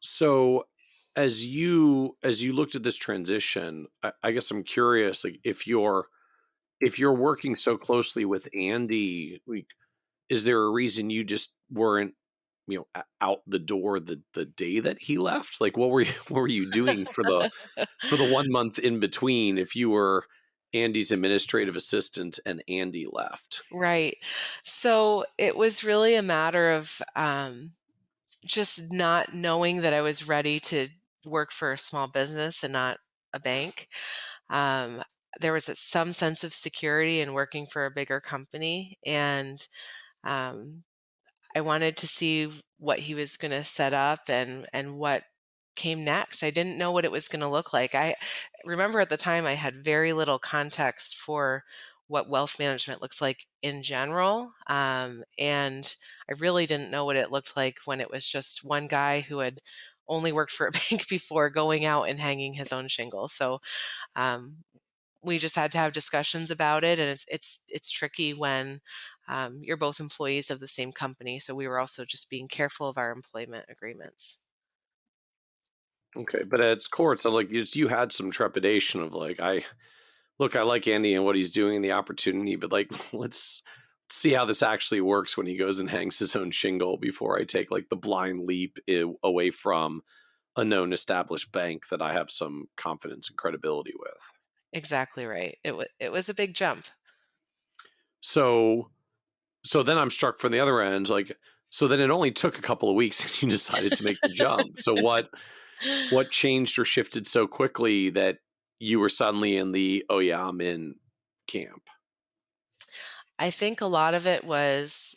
So as you looked at this transition, I guess I'm curious, like if you're working so closely with Andy, like, is there a reason you just weren't, out the door the day that he left? Like, what were you what were you doing for the 1 month in between if you were Andy's administrative assistant and Andy left? Right. So it was really a matter of just not knowing that I was ready to work for a small business and not a bank. Um, there was some sense of security in working for a bigger company, and um, I wanted to see what he was going to set up and what came next. I didn't know what it was going to look like. I remember at the time I had very little context for what wealth management looks like in general. And I really didn't know what it looked like when it was just one guy who had only worked for a bank before going out and hanging his own shingle. So um, we just had to have discussions about it, and it's tricky when you're both employees of the same company. So we were also just being careful of our employment agreements. Okay, but at its core, it's like you had some trepidation of like, I like Andy and what he's doing and the opportunity, but like, let's see how this actually works when he goes and hangs his own shingle before I take like the blind leap away from a known established bank that I have some confidence and credibility with. Exactly right. It was a big jump. So, so then I'm struck from the other end, like, so then it only took a couple of weeks and you decided to make the jump. So what changed or shifted so quickly that you were suddenly in the, oh yeah, I'm in camp? I think a lot of it was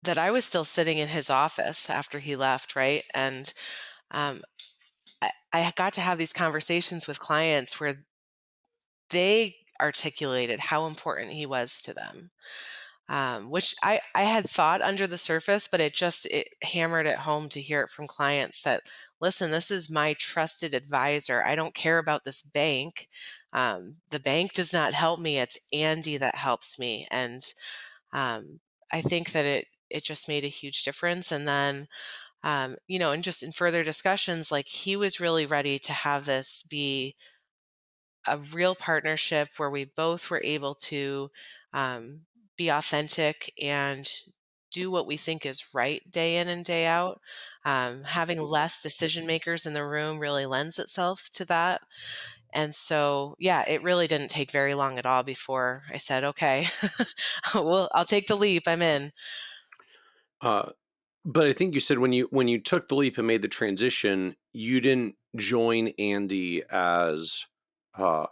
that I was still sitting in his office after he left, right? And um, I got to have these conversations with clients where they articulated how important he was to them, which I had thought under the surface, but it hammered it home to hear it from clients that, listen, this is my trusted advisor. I don't care about this bank. The bank does not help me. It's Andy that helps me. And I think that it just made a huge difference. And then, and just in further discussions, like he was really ready to have this be a real partnership where we both were able to um, be authentic and do what we think is right day in and day out. Having less decision makers in the room really lends itself to that. And so, yeah, it really didn't take very long at all before I said, okay, well, I'll take the leap. I'm in. Uh, but I think you said when you took the leap and made the transition, you didn't join Andy as uh,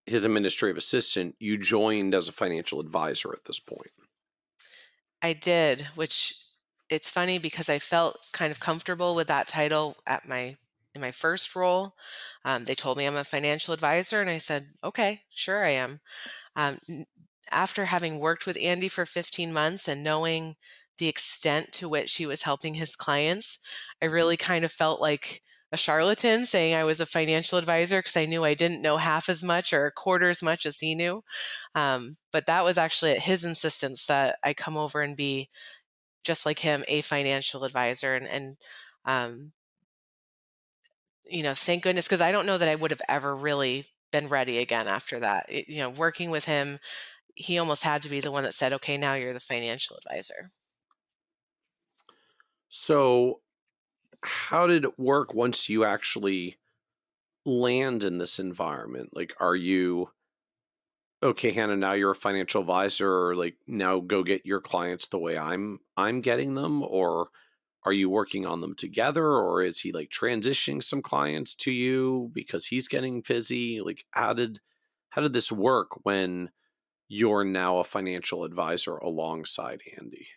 his administrative assistant. You joined as a financial advisor at this point. I did, which it's funny because I felt kind of comfortable with that title in my first role. They told me I'm a financial advisor, and I said, okay, sure I am. Um, n- After having worked with Andy for 15 months and knowing the extent to which he was helping his clients, I really kind of felt like a charlatan saying I was a financial advisor because I knew I didn't know half as much or a quarter as much as he knew. But that was actually at his insistence that I come over and be just like him, a financial advisor. Um, thank goodness, because I don't know that I would have ever really been ready again after that. Working with him, he almost had to be the one that said, okay, now you're the financial advisor. So, how did it work once you actually land in this environment? Like, are you okay, Hannah, now you're a financial advisor, or like now go get your clients the way I'm getting them, or are you working on them together, or is he like transitioning some clients to you because he's getting busy? Like, how did this work when you're now a financial advisor alongside Andy?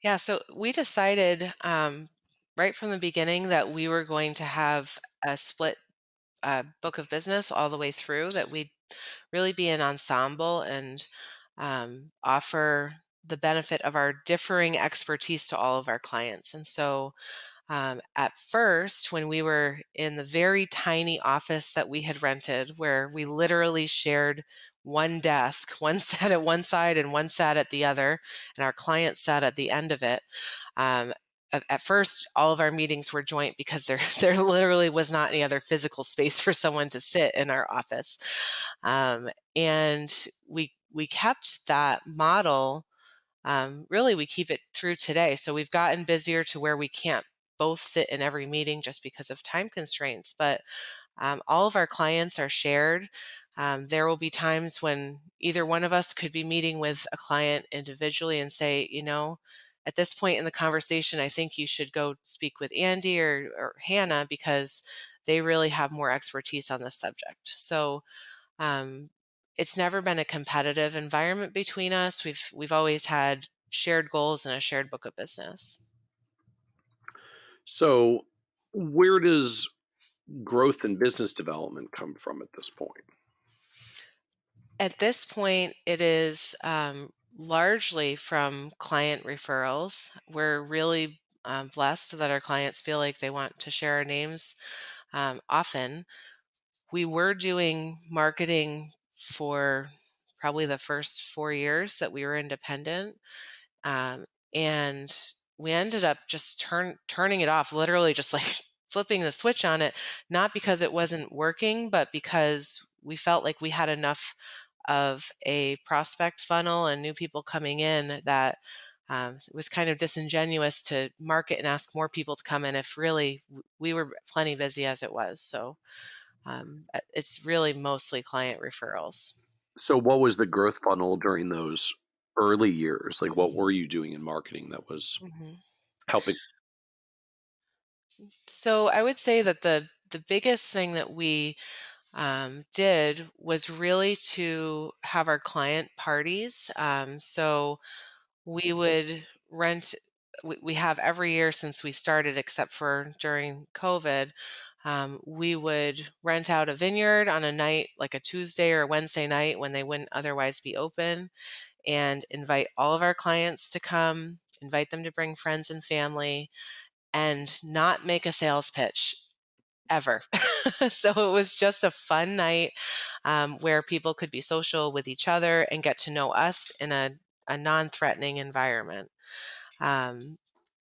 Yeah, so we decided right from the beginning that we were going to have a split book of business all the way through, that we'd really be an ensemble and offer the benefit of our differing expertise to all of our clients. And so at first, when we were in the very tiny office that we had rented, where we literally shared one desk, one sat at one side and one sat at the other, and our clients sat at the end of it. Um, at first, all of our meetings were joint because there there literally was not any other physical space for someone to sit in our office, and we kept that model. Really, we keep it through today. So we've gotten busier to where we can't both sit in every meeting just because of time constraints. But all of our clients are shared. There will be times when either one of us could be meeting with a client individually and say, at this point in the conversation, I think you should go speak with Andy or Hannah, because they really have more expertise on this subject. So um, it's never been a competitive environment between us. We've always had shared goals and a shared book of business. So, where does growth and business development come from at this point? At this point, it is largely from client referrals. We're really blessed that our clients feel like they want to share our names often. We were doing marketing for probably the first 4 years that we were independent. Um, and we ended up just turning it off, literally just like flipping the switch on it, not because it wasn't working, but because we felt like we had enough of a prospect funnel and new people coming in that it was kind of disingenuous to market and ask more people to come in if really we were plenty busy as it was. So it's really mostly client referrals. So, what was the growth funnel during those early years? Like, what were you doing in marketing that was Mhm. helping? So I would say that the biggest thing that we did was really to have our client parties. So we would rent. We have every year since we started, except for during COVID. We would rent out a vineyard on a night, like a Tuesday or a Wednesday night when they wouldn't otherwise be open, and invite all of our clients to come, invite them to bring friends and family, and not make a sales pitch ever. So it was just a fun night where people could be social with each other and get to know us in a non-threatening environment. Um,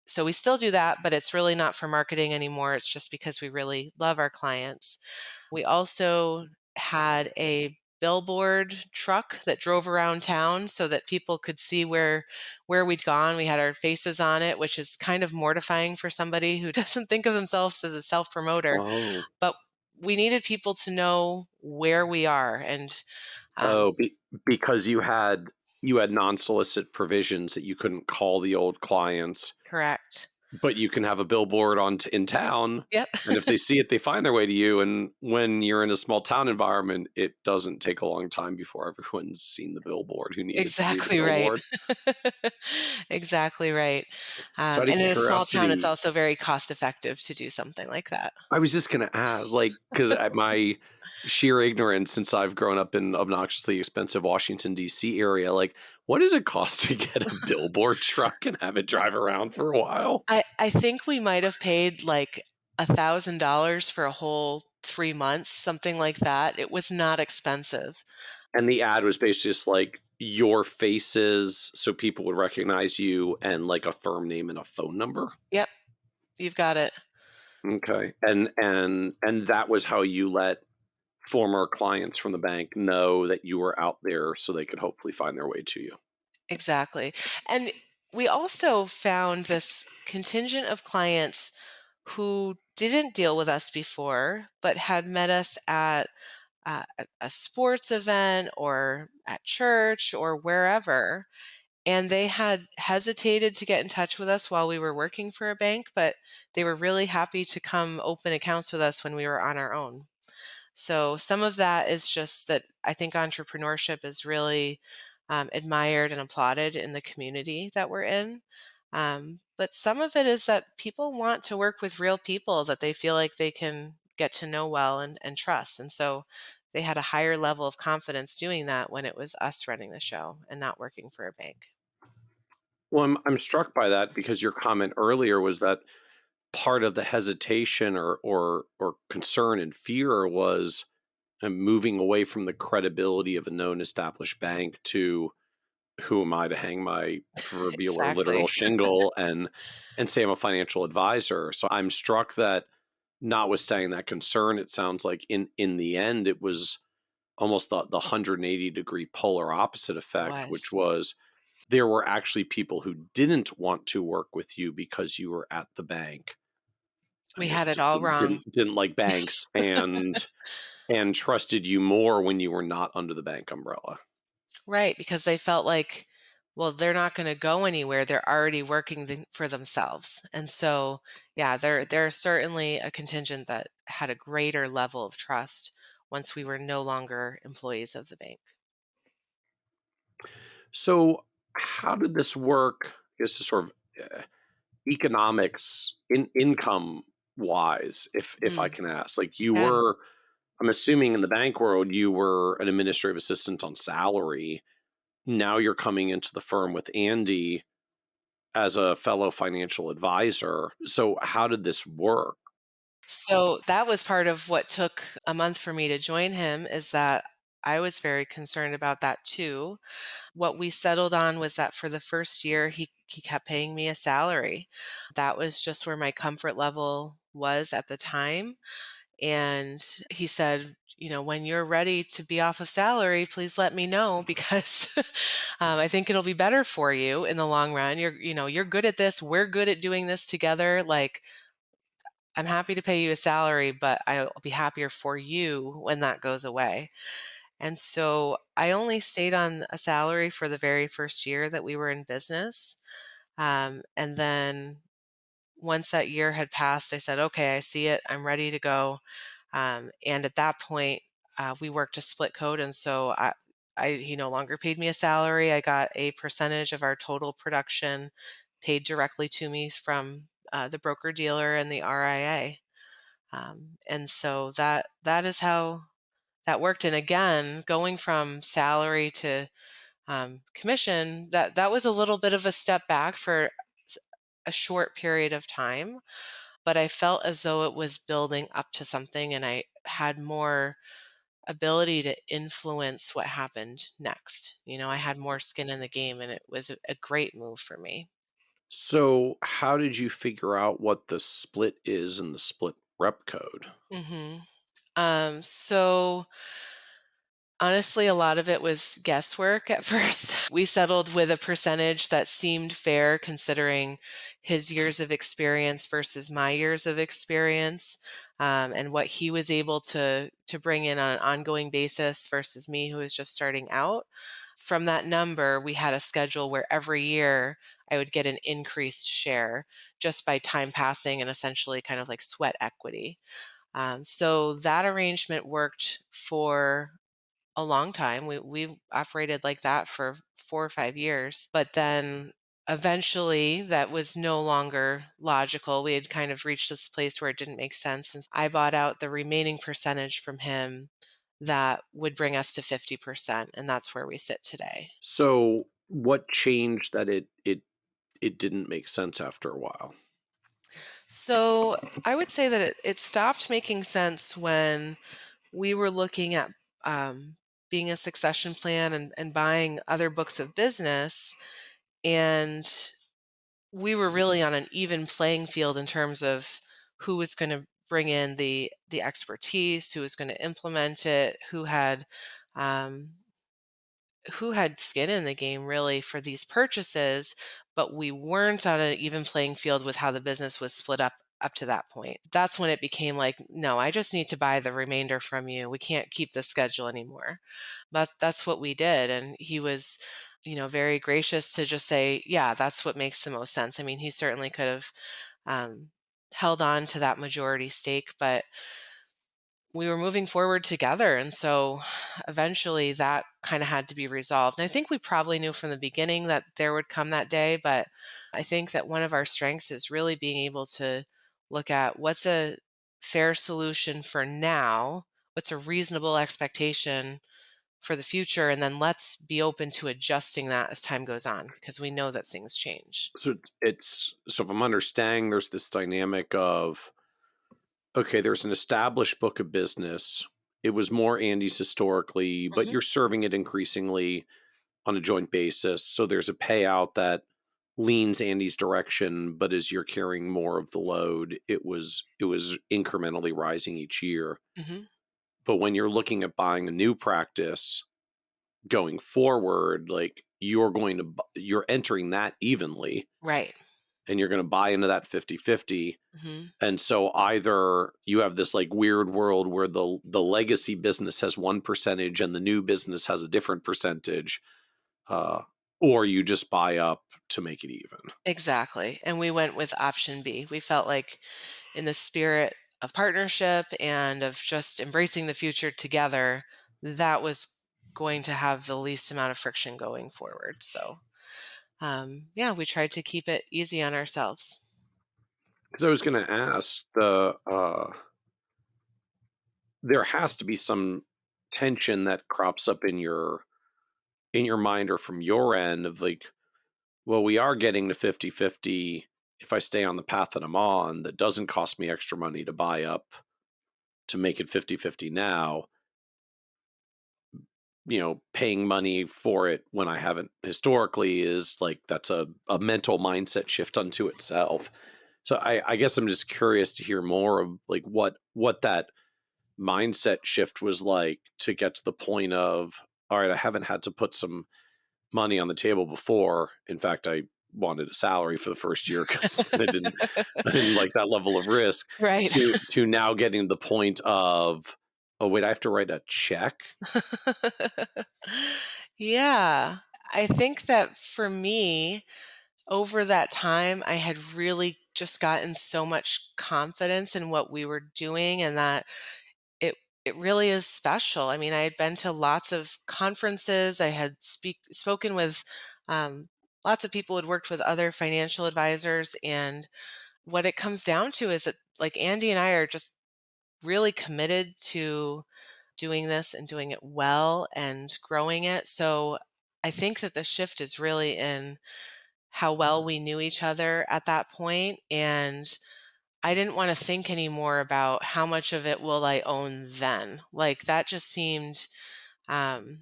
so we still do that, but it's really not for marketing anymore. It's just because we really love our clients. We also had a billboard truck that drove around town so that people could see where we'd gone. We had our faces on it, which is kind of mortifying for somebody who doesn't think of themselves as a self-promoter, Oh, but we needed people to know where we are. And um, oh, because you had non-solicit provisions that you couldn't call the old clients, correct. but you can have a billboard in town, Yep. and if they see it, they find their way to you. And when you're in a small town environment, it doesn't take a long time before everyone's seen the billboard who needed to see the Exactly right. billboard. Exactly right. So, out of And in a small town, it's curiosity, also very cost effective to do something like that. I was just gonna ask, like, because at my sheer ignorance, since I've grown up in obnoxiously expensive Washington D.C. area, like, what does it cost to get a billboard truck and have it drive around for a while? I think we might have paid like $1,000 for a whole 3 months, something like that. It was not expensive. And the ad was basically just like, your faces so people would recognize you and like a firm name and a phone number? Yep, you've got it. Okay. And that was how you let former clients from the bank know that you were out there so they could hopefully find their way to you. Exactly. And we also found this contingent of clients who didn't deal with us before, but had met us at a sports event or at church or wherever. And they had hesitated to get in touch with us while we were working for a bank, but they were really happy to come open accounts with us when we were on our own. So some of that is just that I think entrepreneurship is really admired and applauded in the community that we're in. But some of it is that people want to work with real people that they feel like they can get to know well and trust. And so they had a higher level of confidence doing that when it was us running the show and not working for a bank. Well, I'm struck by that because your comment earlier was that part of the hesitation or concern and fear was moving away from the credibility of a known established bank to who am I to hang my proverbial or literal Exactly. shingle and say I'm a financial advisor. So I'm struck that notwithstanding that concern, it sounds like in the end it was almost the 180-degree polar opposite It effect, which was. was there were actually people who didn't want to work with you because you were at the bank. I We guess had it all wrong. didn't like banks and trusted you more when you were not under the bank umbrella. Right, because they felt like, well, they're not gonna go anywhere, they're already working for themselves, and so, yeah, there's certainly a contingent that had a greater level of trust once we were no longer employees of the bank. So how did this work? I guess the sort of economics in income wise, if I Mm, can ask. Like you yeah. were, I'm assuming in the bank world, you were an administrative assistant on salary. Now you're coming into the firm with Andy as a fellow financial advisor. So how did this work? So, that was part of what took a month for me to join him is that I was very concerned about that too. What we settled on was that for the first year, he kept paying me a salary. That was just where my comfort level was at the time. And he said, when you're ready to be off of salary, please let me know because I think it'll be better for you in the long run. You're good at this. We're good at doing this together. Like, I'm happy to pay you a salary, but I'll be happier for you when that goes away. And so I only stayed on a salary for the very first year that we were in business. And then once that year had passed, I said, okay, I see it. I'm ready to go. And at that point, we worked a split code. And so he no longer paid me a salary. I got a percentage of our total production paid directly to me from the broker dealer and the RIA. And so that is how that worked. And again, going from salary to commission, that was a little bit of a step back for a short period of time, but I felt as though it was building up to something, and I had more ability to influence what happened next. I had more skin in the game, and it was a great move for me. So how did you figure out what the split is in the split rep code? hmm so honestly, a lot of it was guesswork at first. We settled with a percentage that seemed fair considering his years of experience versus my years of experience, and what he was able to bring in on an ongoing basis versus me, who was just starting out. From that number, we had a schedule where every year I would get an increased share just by time passing and essentially kind of like sweat equity. So that arrangement worked for a long time. We operated like that for 4 or 5 years, but then eventually that was no longer logical. We had kind of reached this place where it didn't make sense, and I bought out the remaining percentage from him that would bring us to 50%, and that's where we sit today. So what changed that it didn't make sense after a while? So, I would say that it stopped making sense when we were looking at, um, being a succession plan and buying other books of business. And we were really on an even playing field in terms of who was going to bring in the expertise, who was going to implement it, um, who had skin in the game really for these purchases, but we weren't on an even playing field with how the business was split up to that point. That's when it became like, no, I just need to buy the remainder from you. We can't keep this schedule anymore. But that's what we did. And he was, very gracious to just say, yeah, that's what makes the most sense. I mean, he certainly could have um, held on to that majority stake, but we were moving forward together. And so eventually that kind of had to be resolved. And I think we probably knew from the beginning that there would come that day. But I think that one of our strengths is really being able to look at what's a fair solution for now, what's a reasonable expectation for the future. And then let's be open to adjusting that as time goes on because we know that things change. So if I'm understanding, there's this dynamic of, okay, there's an established book of business. It was more Andy's historically, but Mhm. you're serving it increasingly on a joint basis. So there's a payout that leans Andy's direction, but as you're carrying more of the load, it was incrementally rising each year. Mhm. But when you're looking at buying a new practice going forward, like you're entering that evenly Right. and you're going to buy into that 50-50. Mhm. And so either you have this like weird world where the legacy business has one percentage and the new business has a different percentage, uh, or you just buy up to make it even. Exactly. And we went with option B. We felt like in the spirit of partnership and of just embracing the future together, that was going to have the least amount of friction going forward. So, yeah, we tried to keep it easy on ourselves. Because I was going to ask there has to be some tension that crops up in your mind or from your end of like, well, we are getting to 50-50 if I stay on the path that I'm on that doesn't cost me extra money to buy up to make it 50-50 now, paying money for it when I haven't historically is like that's a mental mindset shift unto itself. So I guess I'm just curious to hear more of like what that mindset shift was like to get to the point of, all right, I haven't had to put some money on the table before. In fact, I wanted a salary for the first year because I didn't like that level of risk Right. to now getting to the point of, oh wait, I have to write a check. Yeah. I think that for me, over that time, I had really just gotten so much confidence in what we were doing and that it it really is special. I mean, I had been to lots of conferences. I had spoken with um, lots of people who had worked with other financial advisors, and what it comes down to is that like Andy and I are just really committed to doing this and doing it well and growing it. So I think that the shift is really in how well we knew each other at that point, and I didn't want to think anymore about how much of it will I own then. Like that just seemed um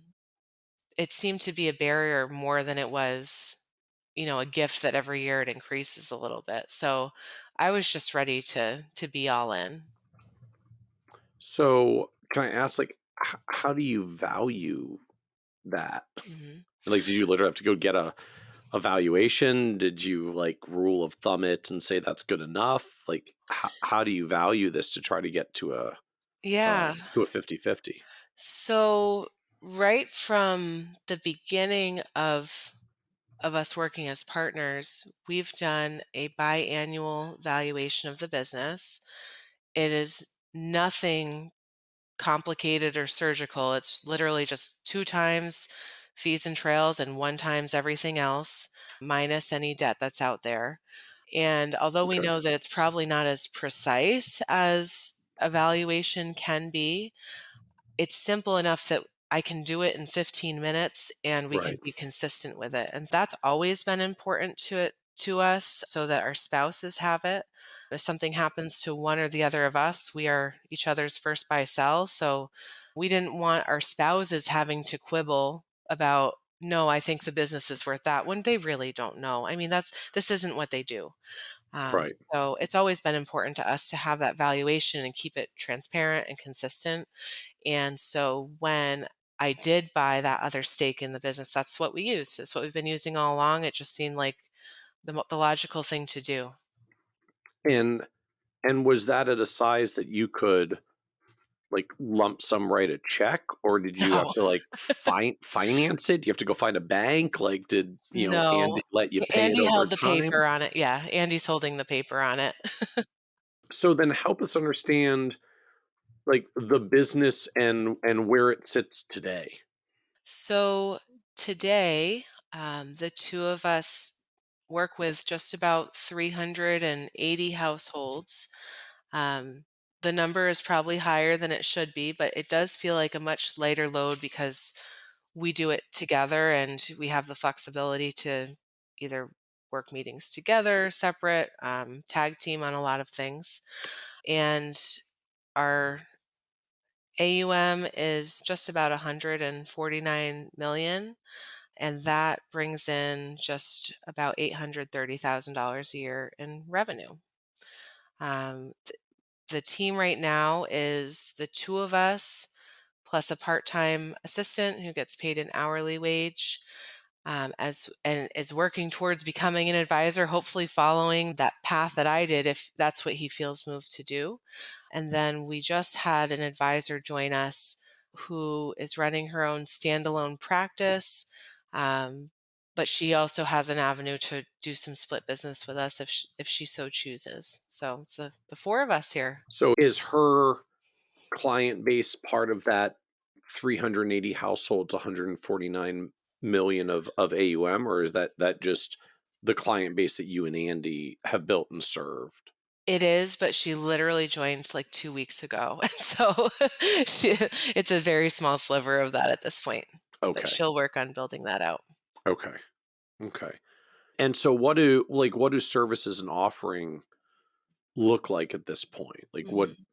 it seemed to be a barrier more than it was, a gift that every year it increases a little bit. So I was just ready to be all in. So can I ask, like, how do you value that? Mhm. Like, did you literally have to go get a valuation? Did you like rule of thumb it and say that's good enough? Like, how do you value this to try to get Yeah. to a 50-50? So right from the beginning of us working as partners, we've done a biannual valuation of the business. It is nothing complicated or surgical. It's literally just two times fees and trails and one times everything else, minus any debt that's out there. And although we Okay. know that it's probably not as precise as a valuation can be, it's simple enough that I can do it in 15 minutes and we can Right. be consistent with it. And that's always been important to us so that our spouses have it. If something happens to one or the other of us, we are each other's first buy sell. So we didn't want our spouses having to quibble about, no, I think the business is worth that when they really don't know. I mean, this isn't what they do. Right. So it's always been important to us to have that valuation and keep it transparent and consistent. And so when I did buy that other stake in the business, that's what we used. It's what we've been using all along. It just seemed like the logical thing to do. And was that at a size that you could, like, lump sum write a check, or did you have No, to, like, finance it? Do you have to go find a bank? Like, did, no. Andy let you pay it Andy over held the time? paper on it. Yeah, Andy's holding the paper on it. So then help us understand, like, the business and where it sits today. So today, the two of us work with just about 380 households. Um, the number is probably higher than it should be, but it does feel like a much lighter load because we do it together and we have the flexibility to either work meetings together, separate, tag team on a lot of things. And our AUM is just about 149 million, and that brings in just about $830,000 a year in revenue. Um, the team right now is the two of us plus a part-time assistant who gets paid an hourly wage, as and is working towards becoming an advisor, hopefully following that path that I did, if that's what he feels moved to do. And then we just had an advisor join us who is running her own standalone practice. Um, but she also has an avenue to do some split business with us if she so chooses. So it's the four of us here. So is her client base part of that 380 households, 149 million of AUM, or is that just the client base that you and Andy have built and served? It is, but she literally joined like 2 weeks ago. And so she it's a very small sliver of that at this point, but Okay. she'll work on building that out. Okay. Okay. And so what do services and offering look like at this point? Like, what, Mhm.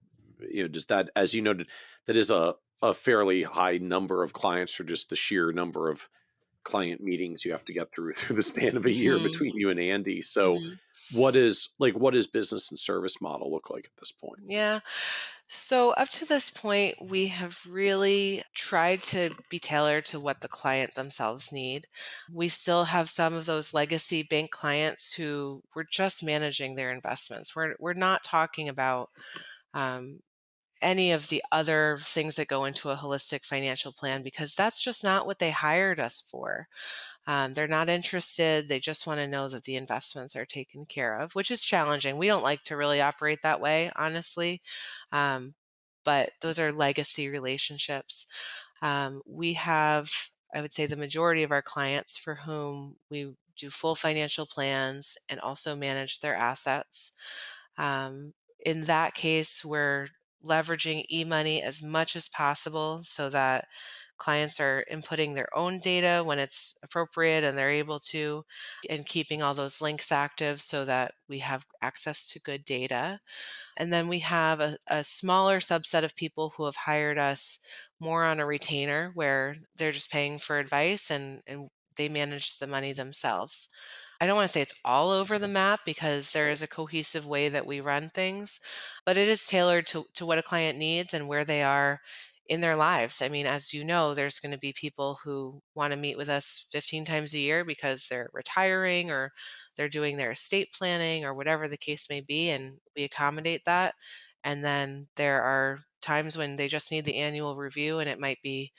does that, as you noted, that is a fairly high number of clients for just the sheer number of client meetings you have to get through the span of a year Mhm. between you and Andy. So Mhm. what does business and service model look like at this point? Yeah. So up to this point, we have really tried to be tailored to what the client themselves need. We still have some of those legacy bank clients who were just managing their investments. We're not talking about um, any of the other things that go into a holistic financial plan because that's just not what they hired us for. They're not interested. They just want to know that the investments are taken care of, which is challenging. We don't like to really operate that way, honestly. Um, but those are legacy relationships. We have, I would say, the majority of our clients for whom we do full financial plans and also manage their assets. In that case, we're leveraging e-money as much as possible so that clients are inputting their own data when it's appropriate and they're able to, and keeping all those links active so that we have access to good data. And then we have a smaller subset of people who have hired us more on a retainer where they're just paying for advice and they manage the money themselves. I don't want to say it's all over the map because there is a cohesive way that we run things, but it is tailored to what a client needs and where they are in their lives. I mean, as you know, there's going to be people who want to meet with us 15 times a year because they're retiring or they're doing their estate planning or whatever the case may be, and we accommodate that. And then there are times when they just need the annual review, and it might be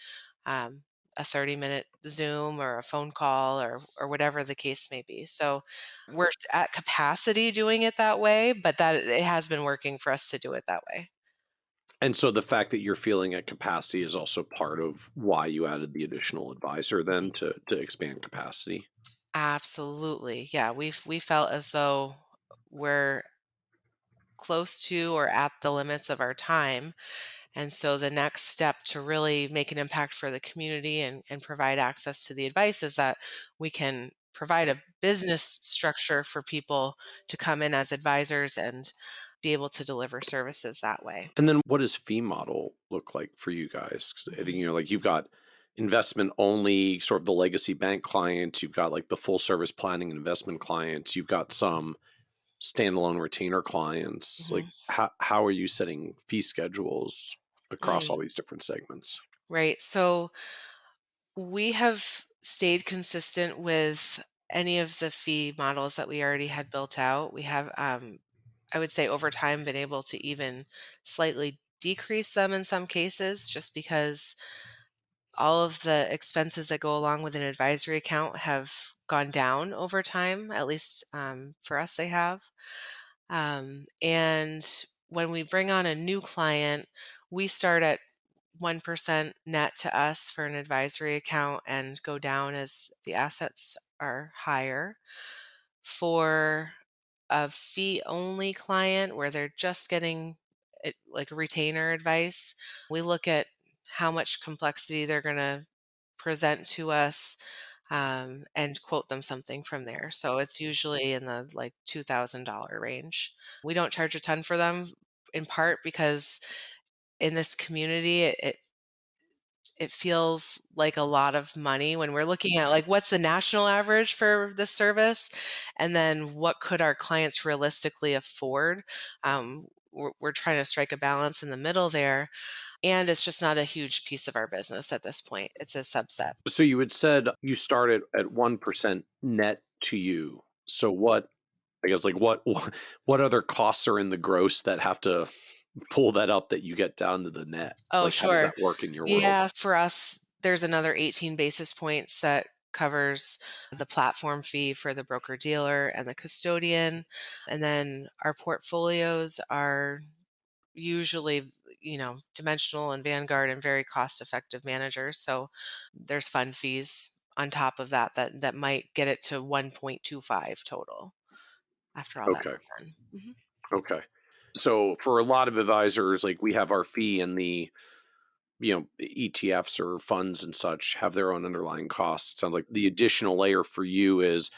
um, a 30-minute Zoom or a phone call or whatever the case may be. So we're at capacity doing it that way, but that it has been working for us to do it that way. And so the fact that you're feeling at capacity is also part of why you added the additional advisor then to expand capacity. Absolutely. Yeah, we felt as though we're close to or at the limits of our time. And so the next step to really make an impact for the community and provide access to the advice is that we can provide a business structure for people to come in as advisors and be able to deliver services that way. And then what does fee model look like for you guys? 'Cause I think, Mhm. like you've got investment only, sort of the legacy bank clients, you've got like the full service planning and investment clients, you've got some standalone retainer clients. Like Mhm. how are you setting fee schedules across all Mm, these different segments? right. So we have stayed consistent with any of the fee models that we already had built out. We have, I would say, over time, been able to even slightly decrease them in some cases, just because all of the expenses that go along with an advisory account have gone down over time. At least for us, they have. And when we bring on a new client, we start at 1% net to us for an advisory account and go down as the assets are higher. For a fee only client where they're just getting it, like retainer advice, we look at how much complexity they're going to present to us, and quote them something from there. So it's usually in the like $2,000 range. We don't charge a ton for them, in part because in this community, it feels like a lot of money when we're looking at like what's the national average for this service, and then what could our clients realistically afford. We're trying to strike a balance in the middle there, and it's just not a huge piece of our business at this point. It's a subset. So you had said you started at 1% net to you. So what, I guess, like what other costs are in the gross that have to pull that up that you get down to the net? Oh, Like, how does sure. that work in your world? Yeah, for us, there's another 18 basis points that covers the platform fee for the broker dealer and the custodian. And then our portfolios are usually, Dimensional and Vanguard and very cost effective managers. So there's fund fees on top of that might get it to 1.25 total after all Okay. that's done. Mhm. Okay. So for a lot of advisors, like we have our fee and the, ETFs or funds and such have their own underlying costs. Sounds like the additional layer for you is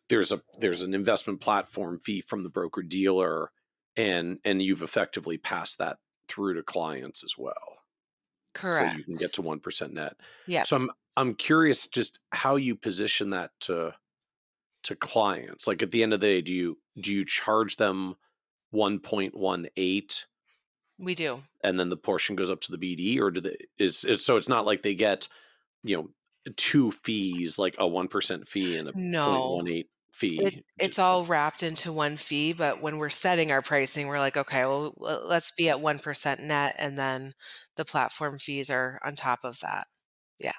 there's an investment platform fee from the broker dealer, and you've effectively passed that through to clients as well. So you can Correct. get to 1% net. Yep, So I'm curious just how you position that to clients. Like at the end of the day, do you charge them 1.18 we do. and then the portion goes up to the BD, or do they is so it's not like they get, you know, two fees, like a 1% fee and a No. 0.18 It fee. it's all wrapped into one fee, but when we're setting our pricing, we're like, "Okay, well, let's be at 1% net, and then the platform fees are on top of that." Yeah.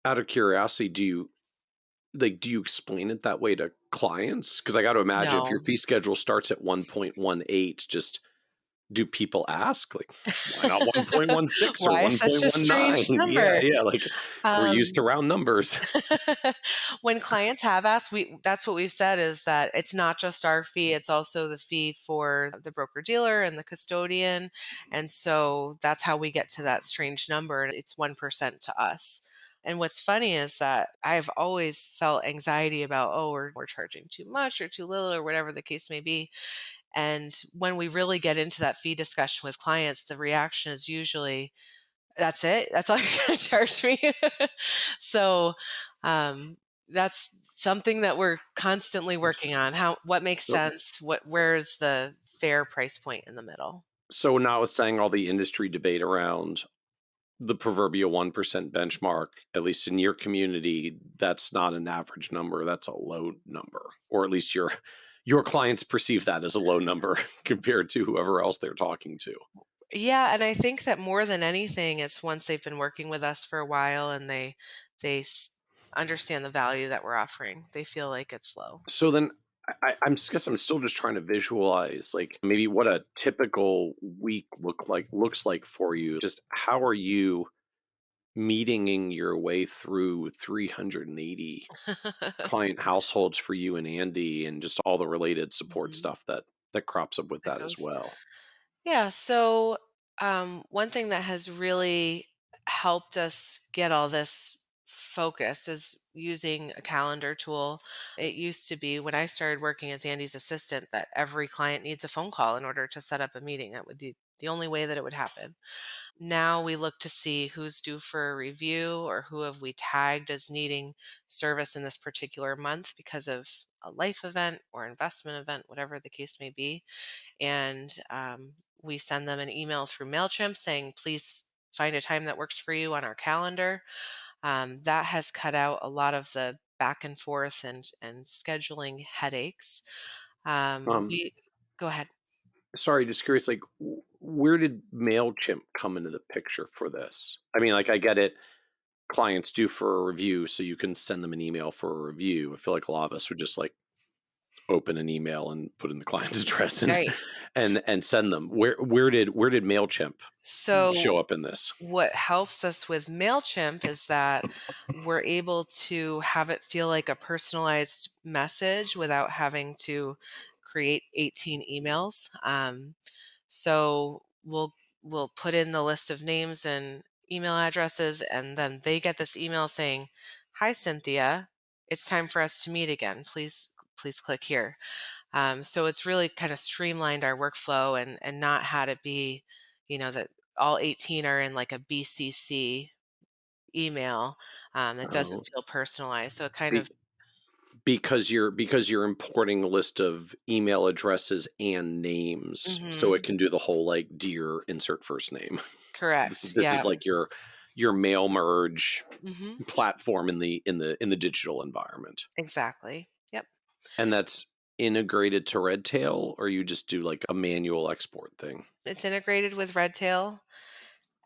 Out of curiosity, do you explain it that way to clients? Because I got to imagine if your No. fee schedule starts at 1.18, just do people ask like, why not 1.16 or Why such a strange 1.19? Yeah, number? yeah. Like we're used Um to round numbers. When clients have asked, that's what we've said is that it's not just our fee, it's also the fee for the broker dealer and the custodian. And so that's how we get to that strange number. It's 1% to us. And what's funny is that I've always felt anxiety about, oh, we're charging too much or too little or whatever the case may be. And when we really get into that fee discussion with clients, the reaction is usually, that's it? That's all you're gonna charge me? So, um, that's something that we're constantly working on. What makes Okay. sense? Where's the fair price point in the middle? So notwithstanding all the industry debate around the proverbial 1% benchmark, at least in your community, that's not an average number. That's a low number, or at least your clients perceive that as a low number compared to whoever else they're talking to. Yeah, and I think that more than anything, it's once they've been working with us for a while and they understand the value that we're offering, they feel like it's low. So then guess I'm still just trying to visualize like maybe what a typical week looks like for you. Just how are you meeting your way through 380 client households for you and Andy, and just all the related support Mhm. stuff that crops up with That that as goes. well. Yeah. So, one thing that has really helped us get all this focus is using a calendar tool. It used to be when I started working as Andy's assistant that every client needs a phone call in order to set up a meeting. That would be the only way that it would happen. Now we look to see who's due for a review or who have we tagged as needing service in this particular month because of a life event or investment event, whatever the case may be. And we send them an email through MailChimp saying, please find a time that works for you on our calendar. That has cut out a lot of the back and forth and scheduling headaches. Um, We go ahead. Sorry, just curious, like, where did MailChimp come into the picture for this? I mean, like, I get it. Clients due for a review, so you can send them an email for a review. I feel like a lot of us would just like open an email and put in the client's address and Right. and send them. Where did MailChimp So show up in this? what helps us with MailChimp is that we're able to have it feel like a personalized message without having to create 18 emails. So we'll put in the list of names and email addresses, and then they get this email saying, "Hi, Cynthia. It's time for us to meet again. Please click here." So it's really kind of streamlined our workflow and not had it be, that all 18 are in like a BCC email. That doesn't Oh, feel personalized. So it kind of be, because you're importing a list of email addresses and names, so it Mhm. can do the whole like dear insert first name. This is Correct. this is Yeah. like your mail merge Hmm. platform in the digital environment. Exactly. Yep. And that's integrated to Redtail, or you just do like a manual export thing? It's integrated with Redtail,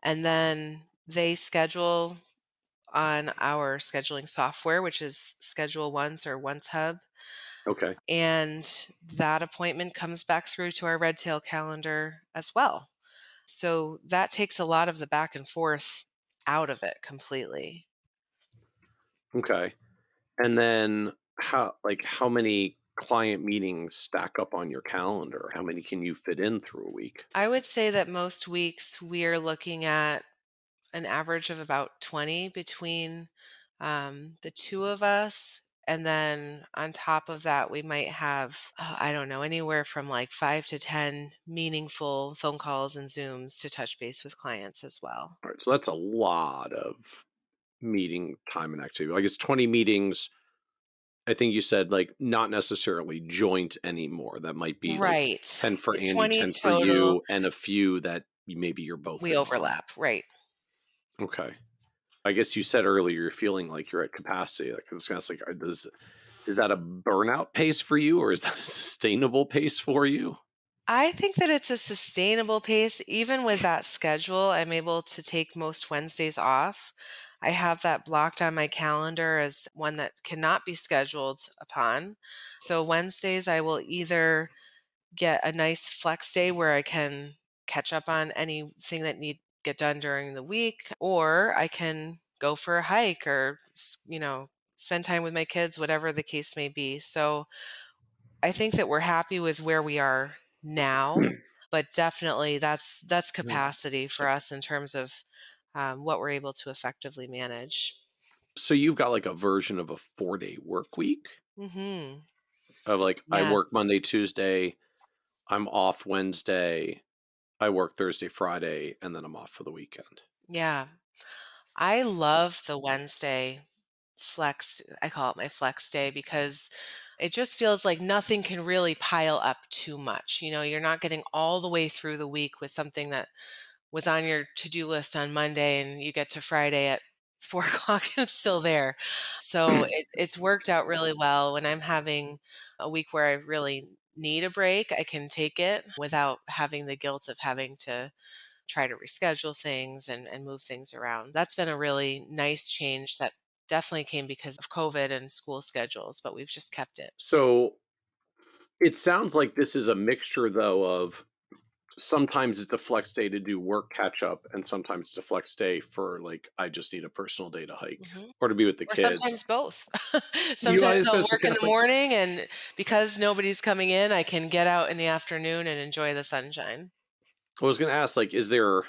and then they schedule on our scheduling software, which is Schedule Once or Once Hub. Okay. And that appointment comes back through to our Redtail calendar as well. So that takes a lot of the back and forth out of it completely. Okay. And then how many client meetings stack up on your calendar? How many can you fit in through a week? I would say that most weeks we are looking at an average of about 20 between the two of us. And then on top of that, we might have, I don't know, anywhere from like 5 to 10 meaningful phone calls and Zooms to touch base with clients as well. All right. So that's a lot of meeting time and activity. I guess 20 meetings. I think you said like not necessarily joint anymore. That might be like Right. 10 for Andy, 20 10 for total. you, and a few that maybe you're both We in on. overlap. Right. Okay. I guess you said earlier you're feeling like you're at capacity. Like it's kind of like, is that a burnout pace for you, or is that a sustainable pace for you? I think that it's a sustainable pace. Even with that schedule, I'm able to take most Wednesdays off. I have that blocked on my calendar as one that cannot be scheduled upon. So Wednesdays, I will either get a nice flex day where I can catch up on anything that need get done during the week, or I can go for a hike or spend time with my kids, whatever the case may be. So I think that we're happy with where we are now, but definitely that's Mm. capacity So, for us in terms of what we're able to effectively manage. so you've got like a version of a 4-day work week Hmm. of like I Yes. work Monday, Tuesday, I'm off Wednesday, I work Thursday, Friday, and then I'm off for the weekend. Yeah. I love the Wednesday flex. I call it my flex day because it just feels like nothing can really pile up too much. You're not getting all the way through the week with something that was on your to-do list on Monday and you get to Friday at 4 o'clock and it's still there. So it's worked out really well. When I'm having a week where I really need a break, I can take it without having the guilt of having to try to reschedule things and move things around. That's been a really nice change that definitely came because of COVID and school schedules, but we've just kept it. So it sounds like this is a mixture though of sometimes it's a flex day to do work catch up, and sometimes it's a flex day for like I just need a personal day to hike Mhm. or to be with the Or kids. sometimes both. You Sometimes guys I'll are work in the like morning, and because nobody's coming in, I can get out in the afternoon and enjoy the sunshine. I was going to ask, like, is there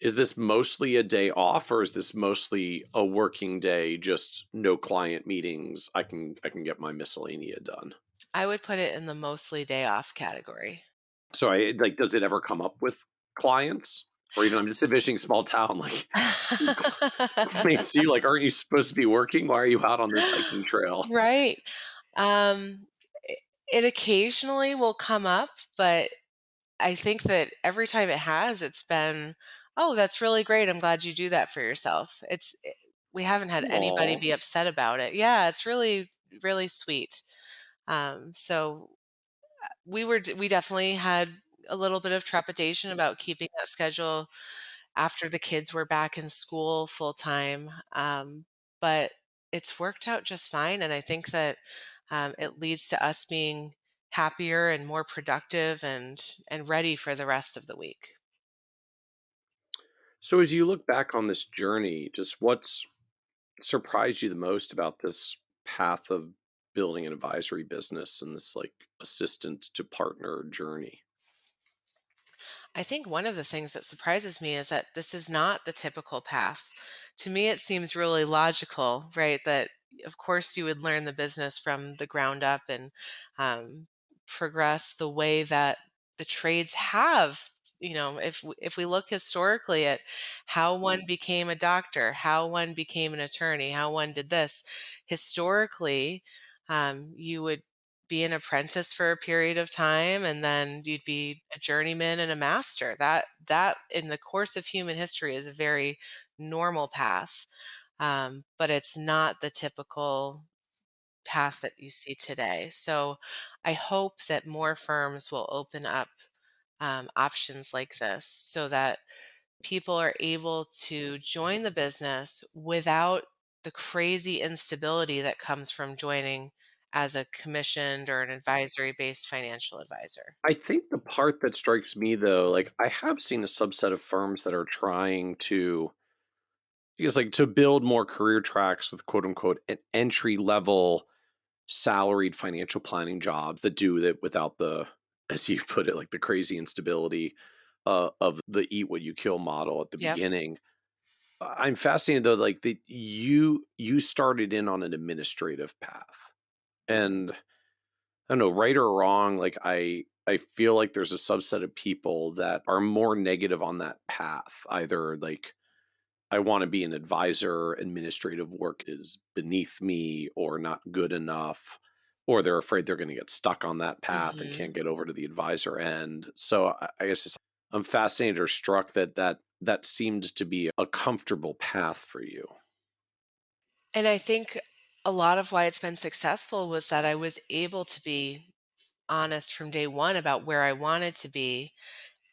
Is this mostly a day off or is this mostly a working day, just no client meetings? I can get my miscellanea done. I would put it in the mostly day off category. So I like, does it ever come up with clients? Or even I'm just envisioning small town, like clients see you like, aren't you supposed to be working? Why are you out on this hiking trail? Right. I it occasionally will come up, but I think that every time it has, it's been, "Oh, that's really great. I'm glad you do that for yourself." We haven't had anybody Aw. be upset about it. Yeah, it's really, really sweet. So we definitely had a little bit of trepidation about keeping that schedule after the kids were back in school full time. But it's worked out just fine. And I think that it leads to us being happier and more productive and ready for the rest of the week. So as you look back on this journey, just what's surprised you the most about this path of building an advisory business and this like assistant to partner journey? I think one of the things that surprises me is that this is not the typical path. To me, it seems really logical, right? That of course you would learn the business from the ground up and progress the way that the trades have. If we look historically at how one became a doctor, how one became an attorney, how one did this, historically, you would be an apprentice for a period of time and then you'd be a journeyman and a master. That in the course of human history is a very normal path, but it's not the typical path that you see today. So I hope that more firms will open up options like this so that people are able to join the business without the crazy instability that comes from joining as a commissioned or an advisory based financial advisor. I think the part that strikes me though, like I have seen a subset of firms that are trying to, because like to build more career tracks with quote unquote an entry level salaried financial planning jobs that do that without the, as you put it, like the crazy instability of the eat what you kill model at the Yep. beginning. I'm fascinated though, like that you started in on an administrative path, and I don't know, right or wrong. Like I feel like there's a subset of people that are more negative on that path. Either like I want to be an advisor, administrative work is beneath me or not good enough, or they're afraid they're going to get stuck on that path and Hmm. can't get over to the advisor end. So I guess I'm fascinated or struck that that seems to be a comfortable path for you. And I think a lot of why it's been successful was that I was able to be honest from day one about where I wanted to be,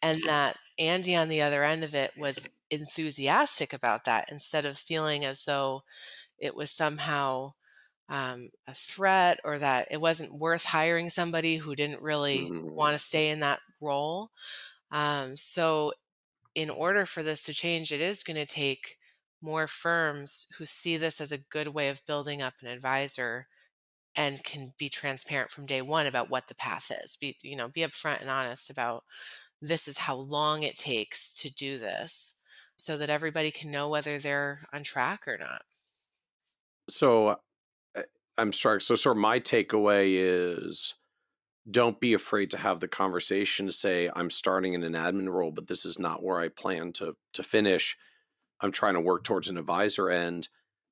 and that Andy on the other end of it was enthusiastic about that instead of feeling as though it was somehow a threat or that it wasn't worth hiring somebody who didn't really Mhm. want to stay in that role. So, in order for this to change, it is going to take more firms who see this as a good way of building up an advisor and can be transparent from day one about what the path is. Be upfront and honest about this is how long it takes to do this so that everybody can know whether they're on track or not. So I- I'm struck. So sort of my takeaway is don't be afraid to have the conversation to say I'm starting in an admin role, but this is not where I plan to finish. I'm trying to work towards an advisor end.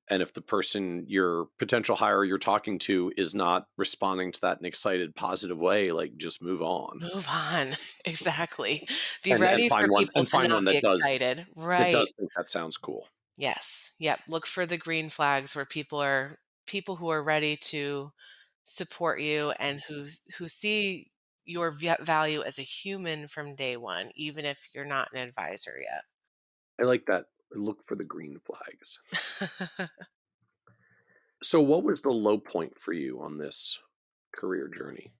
And if the person, your potential hire you're talking to, is not responding to that in an excited, positive way, like just move on Move on. Exactly. Be and ready for people to find not one be that excited. Right. does think that sounds cool. Yes. Yep. Look for the green flags where people who are ready to support you and who see your value as a human from day one, even if you're not an advisor I like that. Look for the green flags. yet. So, what was the low point for you on this career journey?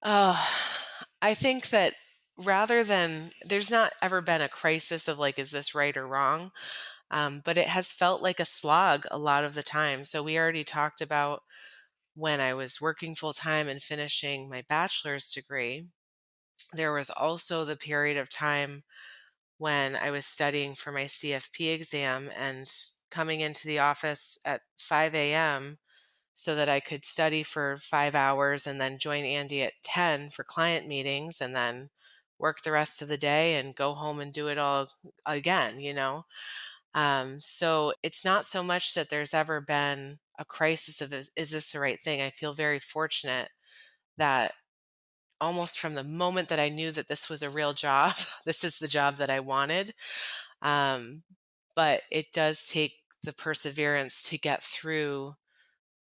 Oh, I think that rather than there's not ever been a crisis of like, is this right or wrong? But it has felt like a slog a lot of the time. So we already talked about when I was working full time and finishing my bachelor's degree. There was also the period of time when I was studying for my CFP exam and coming into the office at 5 a.m. so that I could study for 5 hours and then join Andy at 10 for client meetings and then work the rest of the day and go home and do it all again. So it's not so much that there's ever been a crisis of is this the right thing? I feel very fortunate that almost from the moment that I knew that this was a real job, this is the job that I wanted. Um, but it does take the perseverance to get through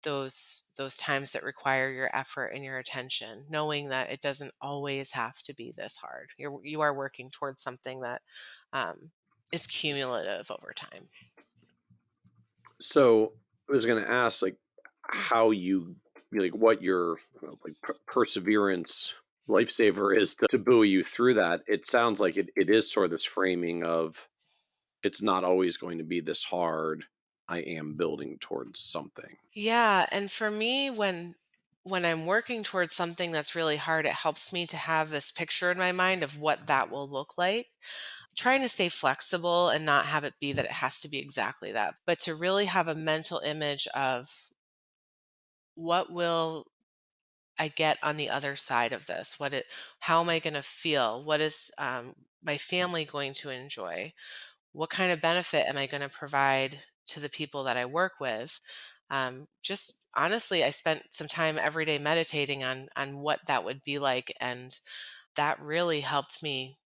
those times that require your effort and your attention, knowing that it doesn't always have to be this hard. You are working towards something that um, is cumulative over time. So I was going to ask, like, how what your perseverance lifesaver is to buoy you through that. It sounds like it is sort of this framing of it's not always going to be this hard. I am building towards something. Yeah, and for me, when I'm working towards something that's really hard, it helps me to have this picture in my mind of what that will look like. Trying to stay flexible and not have it be that it has to be exactly that, but to really have a mental image of what will I get on the other side of this? How am I going to feel? What is my family going to enjoy? What kind of benefit am I going to provide to the people that I work with? Just honestly, I spent some time every day meditating on what that would be like, and that really helped me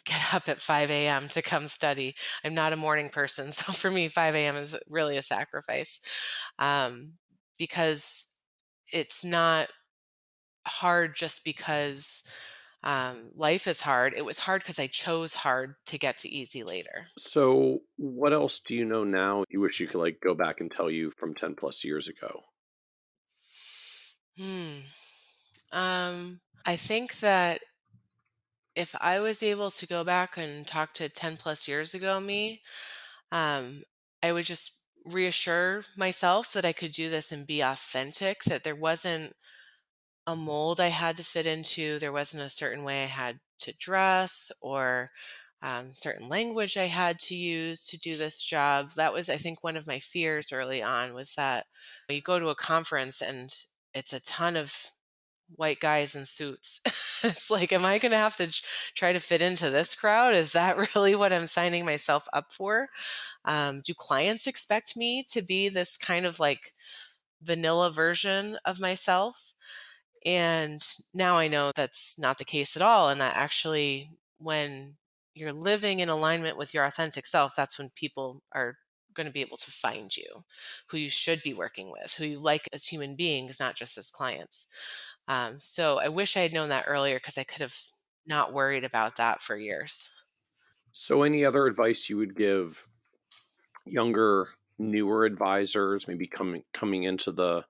get up at 5 a.m. to come study. I'm not a morning person, so for me, 5 a.m. is really a sacrifice because it's not hard just because life is hard. It was hard because I chose hard to get to easy later. So what else do you know now you wish you could like go back and tell you from 10 plus years ago? Hmm. I think that if I was able to go back and talk to 10 plus years ago me, um, I would just reassure myself that I could do this and be authentic, that there wasn't a mold I had to fit into. There wasn't a certain way I had to dress or certain language I had to use to do this job. That was, I think, one of my fears early on was that you go to a conference and it's a ton of white guys in suits. It's like, am I going to have to try to fit into this crowd? Is that really what I'm signing myself up for? Do clients expect me to be this kind of like vanilla version of myself? And now I know that's not the case at all. And that actually, when you're living in alignment with your authentic self, that's when people are going to be able to find you, who you should be working with, who you like as human beings, not just as clients. So I wish I had known that earlier because I could have not worried about that for years. So any other advice you would give younger, newer advisors, maybe coming into the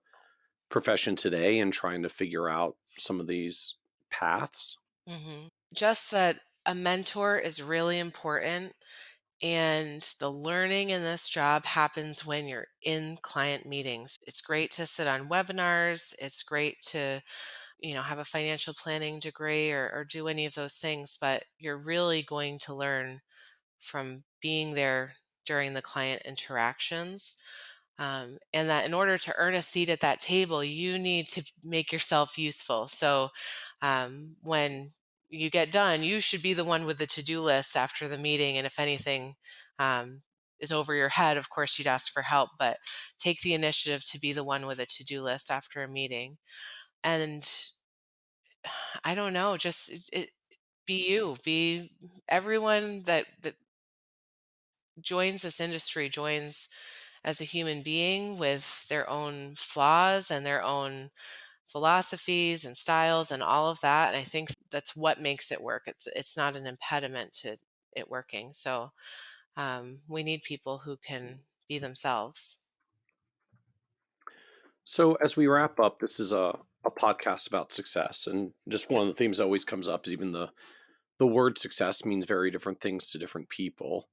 profession today and trying to figure out some of these paths? Just that a mentor is really important. And the learning in this job happens when you're in client meetings. It's great to sit on webinars. It's great to, have a financial planning degree or do any of those things, but you're really going to learn from being there during the client interactions. And that in order to earn a seat at that table, you need to make yourself useful. So when you get done, you should be the one with the to do list after the meeting. And if anything is over your head, of course, you'd ask for help, but take the initiative to be the one with a to do list after a meeting. And I don't know, just be you, be everyone that joins this industry, joins as a human being with their own flaws and their own philosophies and styles and all of that. And I think that's what makes it work. It's not an impediment to it working. So we need people who can be themselves. So as we wrap up, this is a podcast about success. And just one of the themes that always comes up is even the word success means very different things to different people.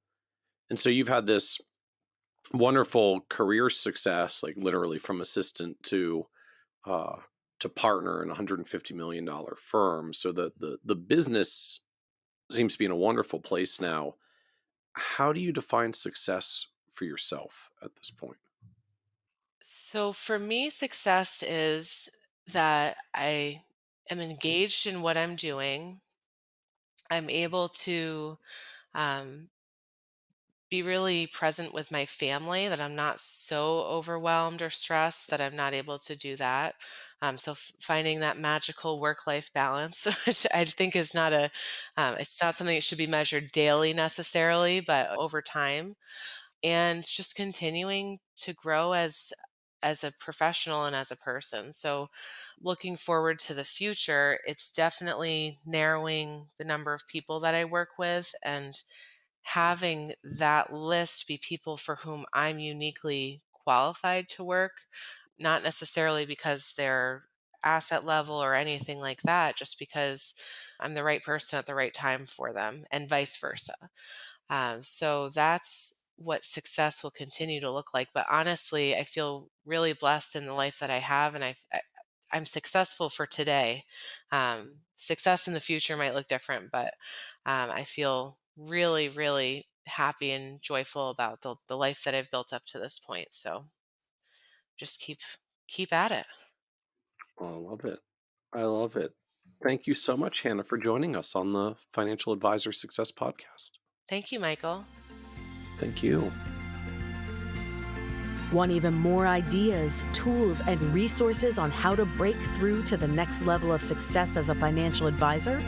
And so you've had this wonderful career success, like literally from assistant uh, to partner in a $150 million firm. So the business seems to be in a wonderful place now. how do you define success for yourself at this point? So for me, success is that I am engaged in what I'm doing. I'm able to um, be really present with my family, that I'm not so overwhelmed or stressed that I'm not able to do that. Finding that magical work-life balance, which I think is not it's not something that should be measured daily necessarily, but over time, and just continuing to grow as a professional and as a person. So looking forward to the future, it's definitely narrowing the number of people that I work with and having that list be people for whom I'm uniquely qualified to work, not necessarily because they're asset level or anything like that, just because I'm the right person at the right time for them, and vice versa. So that's what success will continue to look like. But honestly, I feel really blessed in the life that I have, and I'm successful for today. Success in the future might look different, but I feel really, really happy and joyful about the life that I've built up to this point. So just keep at it. Oh, I love it. I love it. Thank you so much, Hannah, for joining us on the Financial Advisor Success Podcast. Thank you, Michael. Thank you. Want even more ideas, tools, and resources on how to break through to the next level of success as a financial advisor?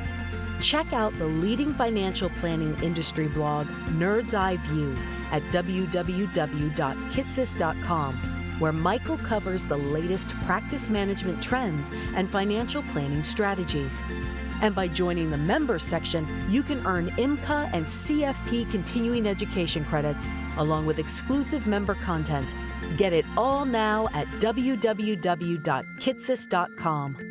Check out the leading financial planning industry blog, Nerd's Eye View, at www.kitsis.com, where Michael covers the latest practice management trends and financial planning strategies. And by joining the members section, you can earn IMCA and CFP continuing education credits, along with exclusive member content. Get it all now at www.kitsis.com.